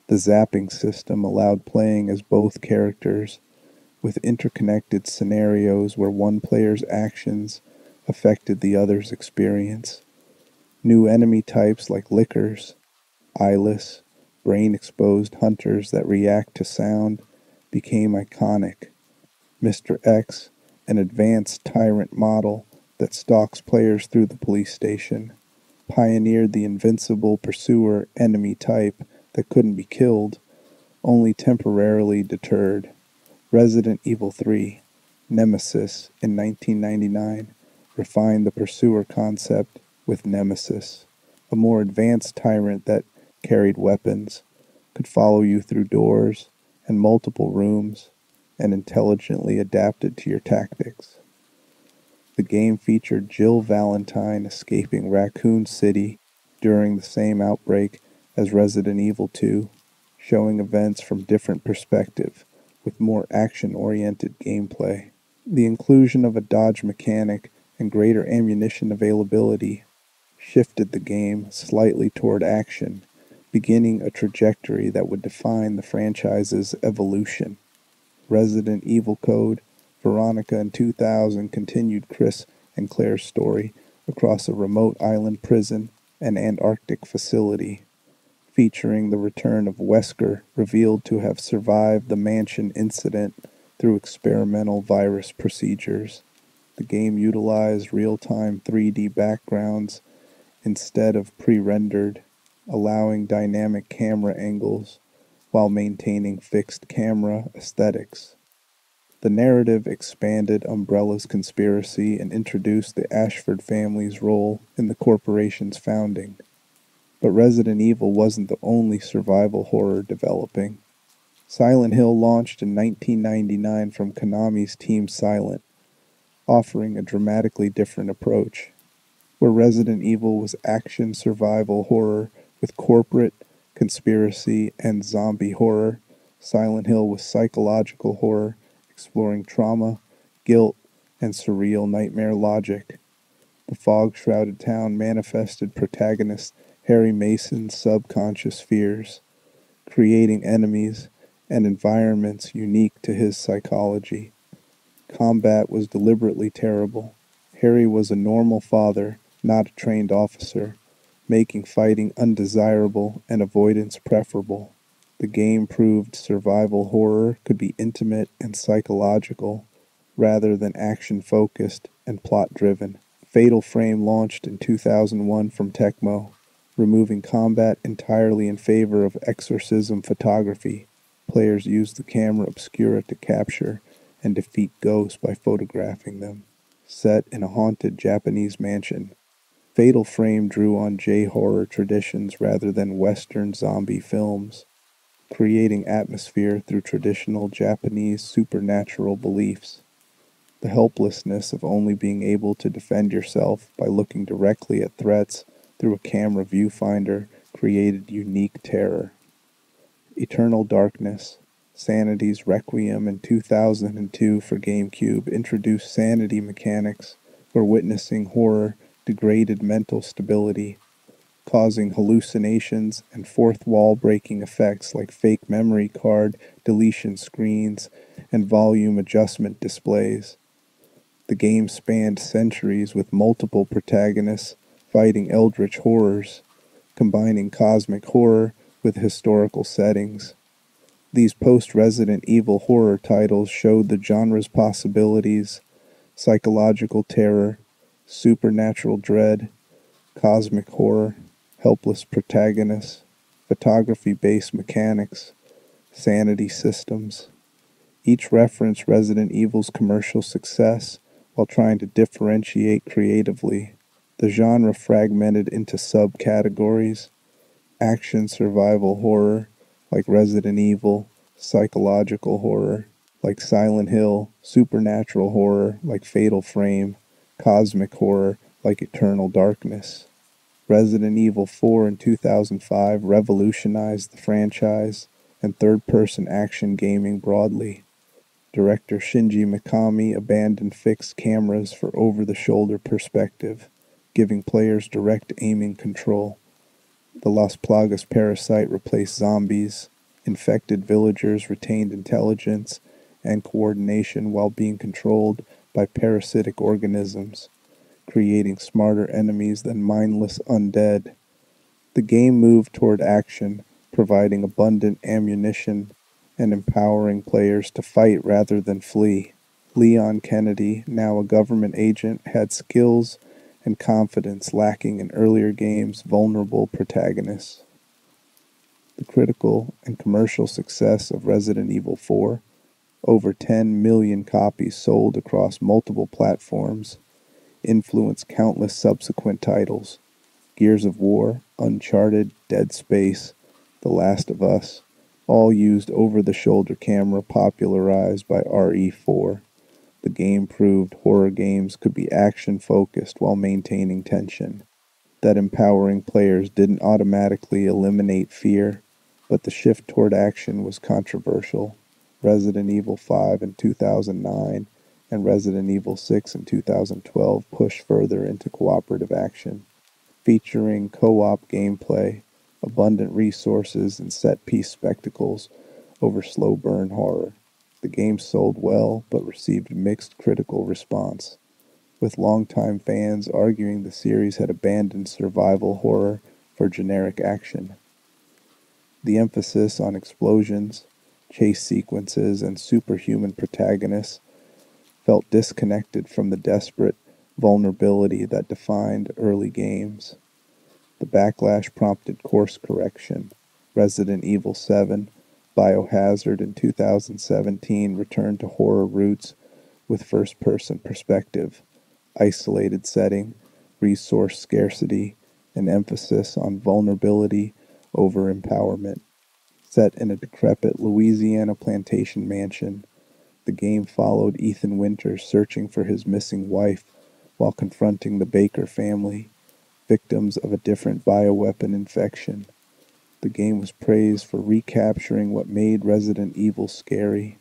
The zapping system allowed playing as both characters, with interconnected scenarios where one player's actions affected the other's experience. New enemy types like lickers, eyeless, brain-exposed hunters that react to sound became iconic. Mr. X, an advanced tyrant model that stalks players through the police station, pioneered the invincible pursuer enemy type that couldn't be killed, only temporarily deterred. Resident Evil 3, Nemesis in 1999, refined the pursuer concept with Nemesis, a more advanced tyrant that carried weapons, could follow you through doors and multiple rooms, and intelligently adapted to your tactics. The game featured Jill Valentine escaping Raccoon City during the same outbreak as Resident Evil 2, showing events from different perspectives with more action-oriented gameplay. The inclusion of a dodge mechanic and greater ammunition availability shifted the game slightly toward action, beginning a trajectory that would define the franchise's evolution. Resident Evil Code, Veronica in 2000 continued Chris and Claire's story across a remote island prison and Antarctic facility, featuring the return of Wesker, revealed to have survived the mansion incident through experimental virus procedures. The game utilized real-time 3D backgrounds instead of pre-rendered, allowing dynamic camera angles while maintaining fixed camera aesthetics. The narrative expanded Umbrella's conspiracy and introduced the Ashford family's role in the corporation's founding. But Resident Evil wasn't the only survival horror developing. Silent Hill launched in 1999 from Konami's Team Silent, offering a dramatically different approach. Where Resident Evil was action survival horror with corporate, conspiracy, and zombie horror, Silent Hill was psychological horror, exploring trauma, guilt, and surreal nightmare logic. The fog-shrouded town manifested protagonist Harry Mason's subconscious fears, creating enemies and environments unique to his psychology. Combat was deliberately terrible. Harry was a normal father, not a trained officer, making fighting undesirable and avoidance preferable. The game proved survival horror could be intimate and psychological, rather than action-focused and plot-driven. Fatal Frame launched in 2001 from Tecmo, removing combat entirely in favor of exorcism photography. Players used the camera obscura to capture and defeat ghosts by photographing them. Set in a haunted Japanese mansion, Fatal Frame drew on J-horror traditions rather than Western zombie films, creating atmosphere through traditional Japanese supernatural beliefs. The helplessness of only being able to defend yourself by looking directly at threats through a camera viewfinder created unique terror. Eternal Darkness, Sanity's Requiem in 2002 for GameCube introduced sanity mechanics where witnessing horror degraded mental stability, causing hallucinations and fourth wall breaking effects like fake memory card deletion screens and volume adjustment displays. The game spanned centuries with multiple protagonists fighting eldritch horrors, combining cosmic horror with historical settings. These post-Resident Evil horror titles showed the genre's possibilities: psychological terror, supernatural dread, cosmic horror, helpless protagonists, photography-based mechanics, sanity systems. Each referenced Resident Evil's commercial success while trying to differentiate creatively. The genre fragmented into subcategories: action survival horror, like Resident Evil; psychological horror, like Silent Hill; supernatural horror, like Fatal Frame; cosmic horror, like Eternal Darkness. Resident Evil 4 in 2005 revolutionized the franchise and third-person action gaming broadly. Director Shinji Mikami abandoned fixed cameras for over-the-shoulder perspective, giving players direct aiming control. The Las Plagas parasite replaced zombies. Infected villagers retained intelligence and coordination while being controlled by parasitic organisms, creating smarter enemies than mindless undead. The game moved toward action, providing abundant ammunition and empowering players to fight rather than flee. Leon Kennedy, now a government agent, had skills and confidence lacking in earlier games' vulnerable protagonists. The critical and commercial success of Resident Evil 4, over 10 million copies sold across multiple platforms, influenced countless subsequent titles: Gears of War, Uncharted, Dead Space, The Last of Us, all used over-the-shoulder camera popularized by RE4. The game proved horror games could be action-focused while maintaining tension. That empowering players didn't automatically eliminate fear, but the shift toward action was controversial. Resident Evil 5 in 2009 and Resident Evil 6 in 2012 pushed further into cooperative action, featuring co-op gameplay, abundant resources, and set-piece spectacles over slow-burn horror. The game sold well, but received mixed critical response, with longtime fans arguing the series had abandoned survival horror for generic action. The emphasis on explosions, chase sequences, and superhuman protagonists felt disconnected from the desperate vulnerability that defined early games. The backlash prompted course correction. Resident Evil 7, Biohazard in 2017 returned to horror roots with first-person perspective, isolated setting, resource scarcity, and emphasis on vulnerability over empowerment. Set in a decrepit Louisiana plantation mansion, the game followed Ethan Winters searching for his missing wife while confronting the Baker family, victims of a different bioweapon infection. The game was praised for recapturing what made Resident Evil scary,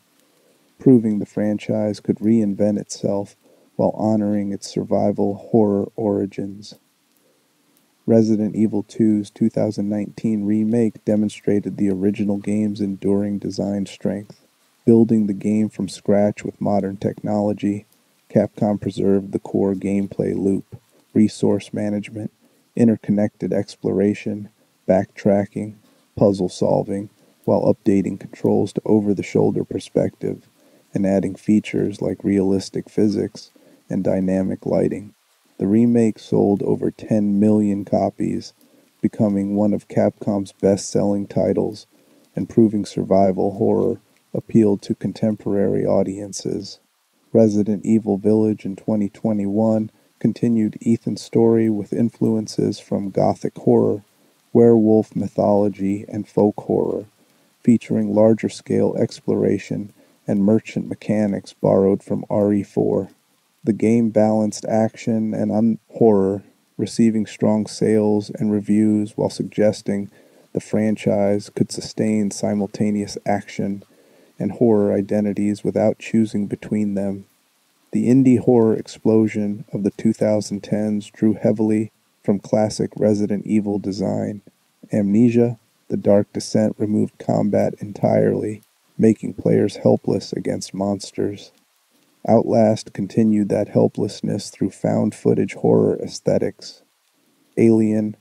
proving the franchise could reinvent itself while honoring its survival horror origins. Resident Evil 2's 2019 remake demonstrated the original game's enduring design strength. Building the game from scratch with modern technology, Capcom preserved the core gameplay loop: resource management, interconnected exploration, backtracking, puzzle solving, while updating controls to over-the-shoulder perspective and adding features like realistic physics and dynamic lighting. The remake sold over 10 million copies, becoming one of Capcom's best-selling titles and proving survival horror appealed to contemporary audiences. Resident Evil Village in 2021 continued Ethan's story with influences from gothic horror, werewolf mythology, and folk horror, featuring larger-scale exploration and merchant mechanics borrowed from RE4. The game balanced action and horror, receiving strong sales and reviews while suggesting the franchise could sustain simultaneous action and horror identities without choosing between them. The indie horror explosion of the 2010s drew heavily from classic Resident Evil design. Amnesia, The Dark Descent removed combat entirely, making players helpless against monsters. Outlast continued that helplessness through found footage horror aesthetics. Alien,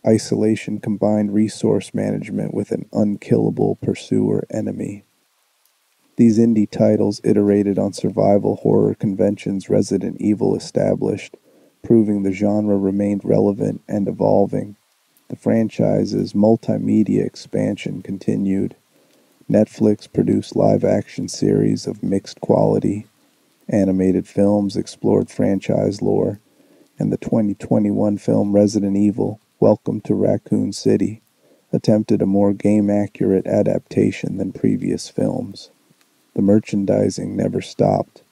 Isolation combined resource management with an unkillable pursuer enemy. These indie titles iterated on survival horror conventions Resident Evil established, proving the genre remained relevant and evolving. The franchise's multimedia expansion continued. Netflix produced live-action series of mixed quality. Animated films explored franchise lore, and the 2021 film Resident Evil, Welcome to Raccoon City, attempted a more game-accurate adaptation than previous films. The merchandising never stopped.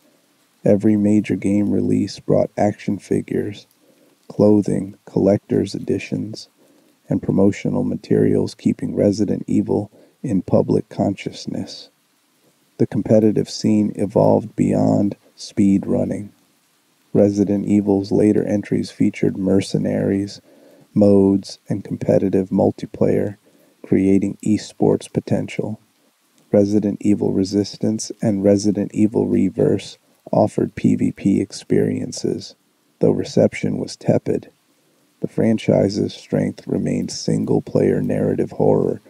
Every major game release brought action figures, clothing, collector's editions, and promotional materials keeping Resident Evil in public consciousness. The competitive scene evolved beyond speed running. Resident Evil's later entries featured mercenaries, modes, and competitive multiplayer, creating esports potential. Resident Evil Resistance and Resident Evil Reverse offered PvP experiences, though reception was tepid. The franchise's strength remained single-player narrative horror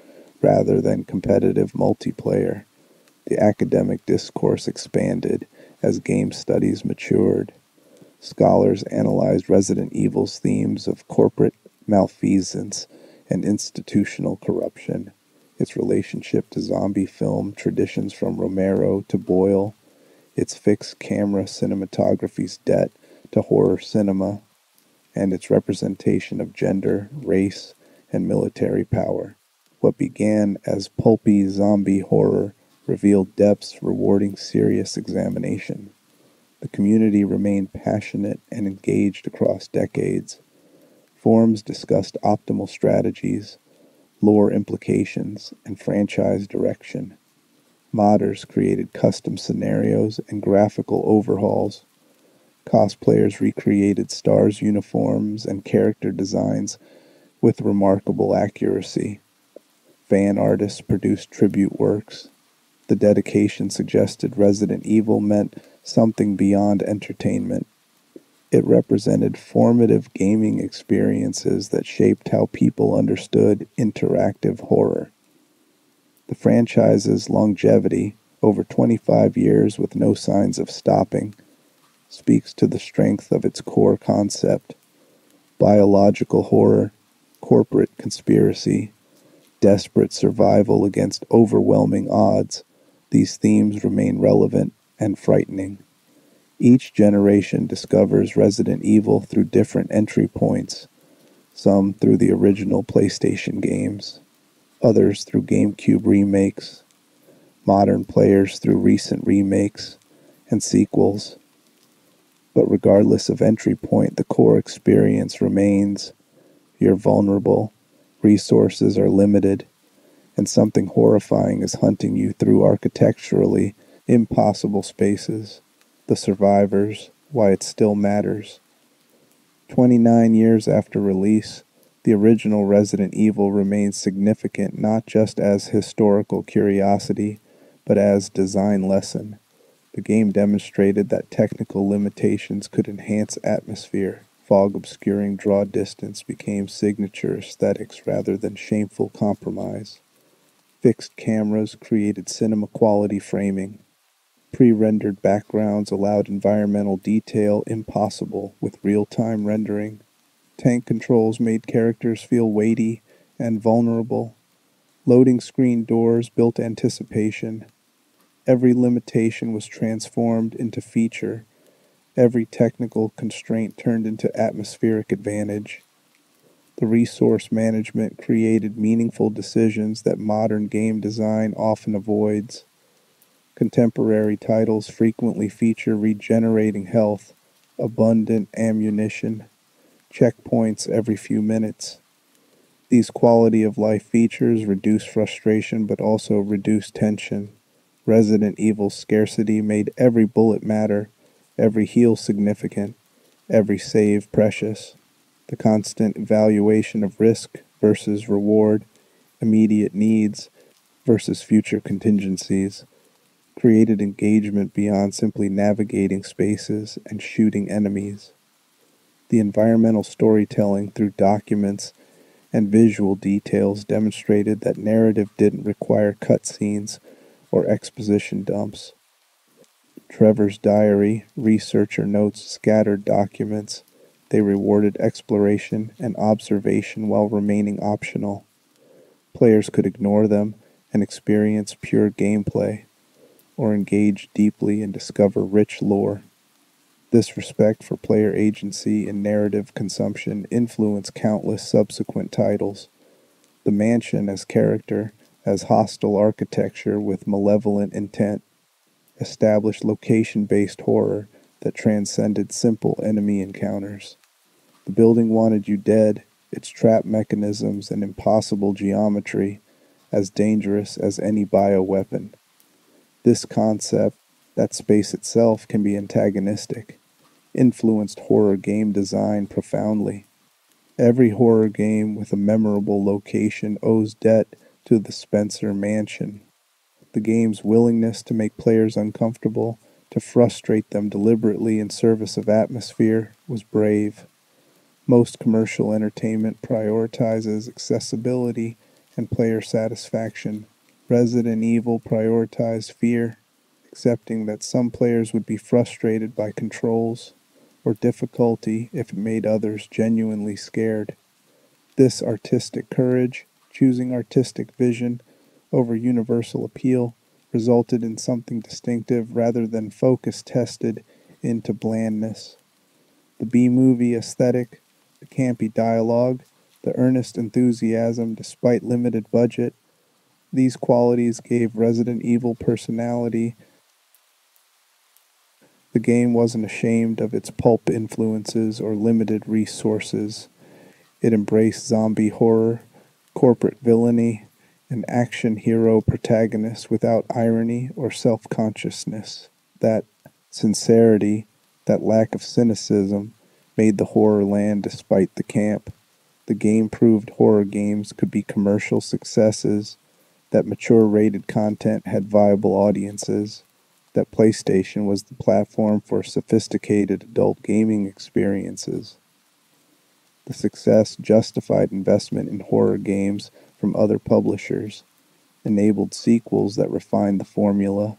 rather than competitive multiplayer. The academic discourse expanded as game studies matured. Scholars analyzed Resident Evil's themes of corporate malfeasance and institutional corruption, its relationship to zombie film traditions from Romero to Boyle, its fixed camera cinematography's debt to horror cinema, and its representation of gender, race, and military power. What began as pulpy zombie horror revealed depths rewarding serious examination. The community remained passionate and engaged across decades. Forums discussed optimal strategies, lore implications, and franchise direction. Modders created custom scenarios and graphical overhauls. Cosplayers recreated S.T.A.R.S uniforms and character designs with remarkable accuracy. Fan artists produced tribute works. The dedication suggested Resident Evil meant something beyond entertainment. It represented formative gaming experiences that shaped how people understood interactive horror. The franchise's longevity, over 25 years with no signs of stopping, speaks to the strength of its core concept. Biological horror, corporate conspiracy, desperate survival against overwhelming odds, these themes remain relevant and frightening. Each generation discovers Resident Evil through different entry points, some through the original PlayStation games, others through GameCube remakes, modern players through recent remakes and sequels. But regardless of entry point, the core experience remains. You're vulnerable, resources are limited, and something horrifying is hunting you through architecturally impossible spaces. The survivors, why it still matters. 29 years after release, the original Resident Evil remains significant not just as historical curiosity, but as design lesson. The game demonstrated that technical limitations could enhance atmosphere. Fog obscuring draw distance became signature aesthetics rather than shameful compromise. Fixed cameras created cinema-quality framing. Pre-rendered backgrounds allowed environmental detail impossible with real-time rendering. Tank controls made characters feel weighty and vulnerable. Loading screen doors built anticipation. Every limitation was transformed into feature. Every technical constraint turned into atmospheric advantage. The resource management created meaningful decisions that modern game design often avoids. Contemporary titles frequently feature regenerating health, abundant ammunition, checkpoints every few minutes. These quality of life features reduce frustration but also reduce tension. Resident Evil's scarcity made every bullet matter, every heal significant, every save precious. The constant evaluation of risk versus reward, immediate needs versus future contingencies, created engagement beyond simply navigating spaces and shooting enemies. The environmental storytelling through documents and visual details demonstrated that narrative didn't require cutscenes or exposition dumps. Trevor's diary, researcher notes, scattered documents. They rewarded exploration and observation while remaining optional. Players could ignore them and experience pure gameplay, or engage deeply and discover rich lore. This respect for player agency and narrative consumption influenced countless subsequent titles. The mansion as character, as hostile architecture with malevolent intent, established location-based horror that transcended simple enemy encounters. The building wanted you dead, its trap mechanisms and impossible geometry as dangerous as any bioweapon. This concept, that space itself can be antagonistic, influenced horror game design profoundly. Every horror game with a memorable location owes debt to the Spencer Mansion. The game's willingness to make players uncomfortable, to frustrate them deliberately in service of atmosphere, was brave. Most commercial entertainment prioritizes accessibility and player satisfaction. Resident Evil prioritized fear, accepting that some players would be frustrated by controls or difficulty if it made others genuinely scared. This artistic courage, choosing artistic vision over universal appeal, resulted in something distinctive rather than focus tested into blandness. The B-movie aesthetic, the campy dialogue, the earnest enthusiasm despite limited budget, these qualities gave Resident Evil personality. The game wasn't ashamed of its pulp influences or limited resources. It embraced zombie horror, corporate villainy, and action hero protagonists without irony or self-consciousness. That sincerity, that lack of cynicism, made the horror land despite the camp. The game proved horror games could be commercial successes, that mature rated content had viable audiences, that PlayStation was the platform for sophisticated adult gaming experiences. The success justified investment in horror games from other publishers, enabled sequels that refined the formula,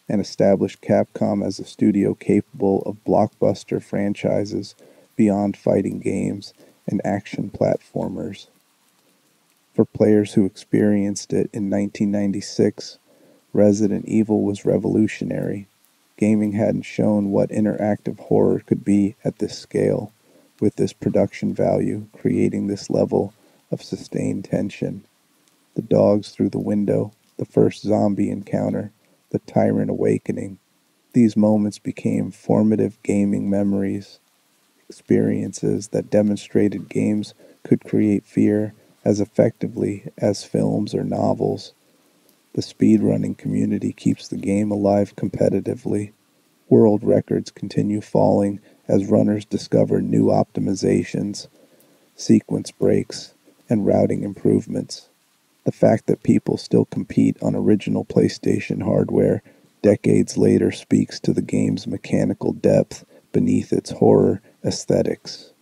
and established Capcom as a studio capable of blockbuster franchises beyond fighting games and action platformers. For players who experienced it in 1996, Resident Evil was revolutionary. Gaming hadn't shown what interactive horror could be at this scale, with this production value creating this level of sustained tension. The dogs through the window, the first zombie encounter, the tyrant awakening. These moments became formative gaming memories, experiences that demonstrated games could create fear as effectively as films or novels. The speedrunning community keeps the game alive competitively. World records continue falling as runners discover new optimizations, sequence breaks, and routing improvements. The fact that people still compete on original PlayStation hardware decades later speaks to the game's mechanical depth beneath its horror aesthetics.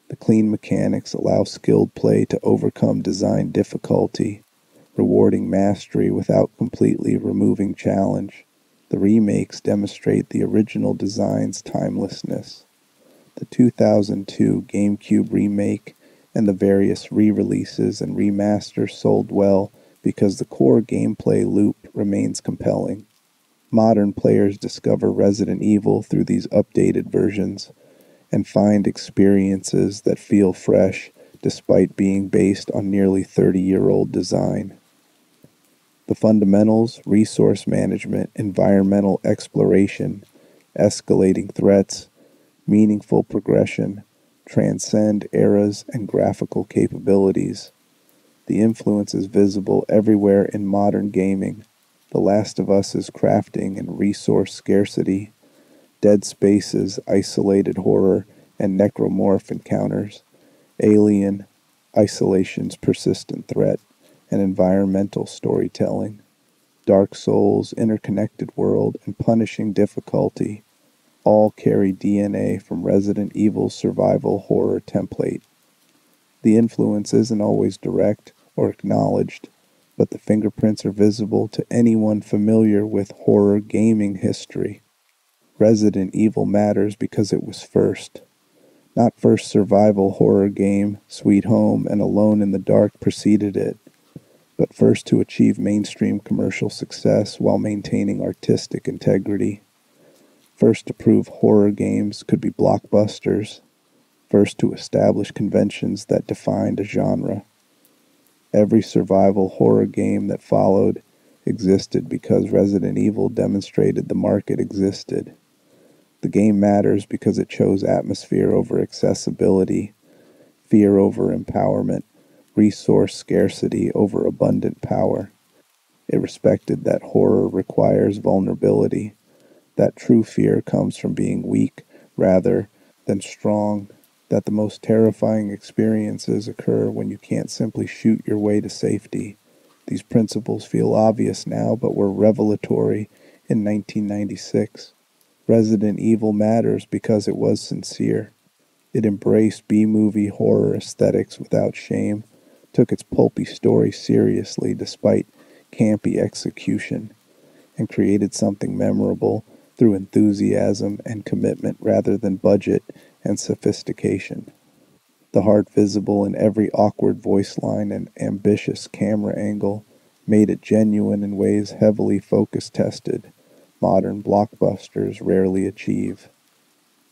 The clean mechanics allow skilled play to overcome design difficulty, rewarding mastery without completely removing challenge. The remakes demonstrate the original design's timelessness. The 2002 GameCube remake and the various re-releases and remasters sold well because the core gameplay loop remains compelling. Modern players discover Resident Evil through these updated versions and find experiences that feel fresh despite being based on nearly 30-year-old design. The fundamentals: resource management, environmental exploration, escalating threats, meaningful progression, transcend eras and graphical capabilities. The influence is visible everywhere in modern gaming. The Last of Us is crafting in resource scarcity, Dead Space's isolated horror and necromorph encounters, Alien, isolation's persistent threat, and environmental storytelling, Dark Souls' interconnected world and punishing difficulty, all carry DNA from Resident Evil's survival horror template. The influence isn't always direct or acknowledged, but the fingerprints are visible to anyone familiar with horror gaming history. Resident Evil matters because it was first. Not first survival horror game, Sweet Home and Alone in the Dark preceded it, but first to achieve mainstream commercial success while maintaining artistic integrity. First to prove horror games could be blockbusters. First to establish conventions that defined a genre. Every survival horror game that followed existed because Resident Evil demonstrated the market existed. The game matters because it chose atmosphere over accessibility, fear over empowerment, resource scarcity over abundant power. It respected that horror requires vulnerability, that true fear comes from being weak rather than strong, that the most terrifying experiences occur when you can't simply shoot your way to safety. These principles feel obvious now, but were revelatory in 1996. Resident Evil matters because it was sincere. It embraced B-movie horror aesthetics without shame, took its pulpy story seriously despite campy execution, and created something memorable through enthusiasm and commitment rather than budget and sophistication. The heart visible in every awkward voice line and ambitious camera angle made it genuine in ways heavily focus tested, modern blockbusters rarely achieve.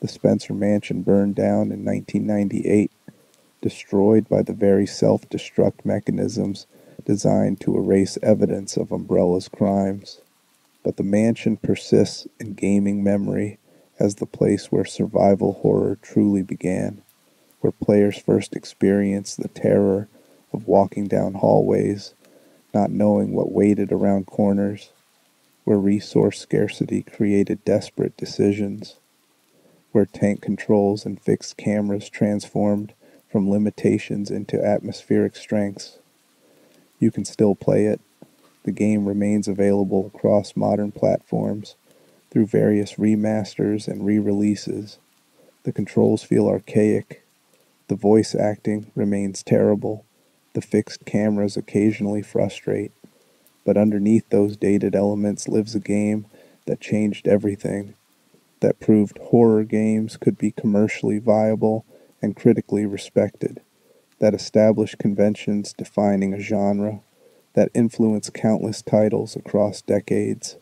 The Spencer Mansion burned down in 1998, destroyed by the very self-destruct mechanisms designed to erase evidence of Umbrella's crimes. But the mansion persists in gaming memory as the place where survival horror truly began, where players first experienced the terror of walking down hallways, not knowing what waited around corners, where resource scarcity created desperate decisions, where tank controls and fixed cameras transformed from limitations into atmospheric strengths. You can still play it. The game remains available across modern platforms through various remasters and re-releases. The controls feel archaic. The voice acting remains terrible. The fixed cameras occasionally frustrate. But underneath those dated elements lives a game that changed everything, that proved horror games could be commercially viable and critically respected, that established conventions defining a genre, that influenced countless titles across decades.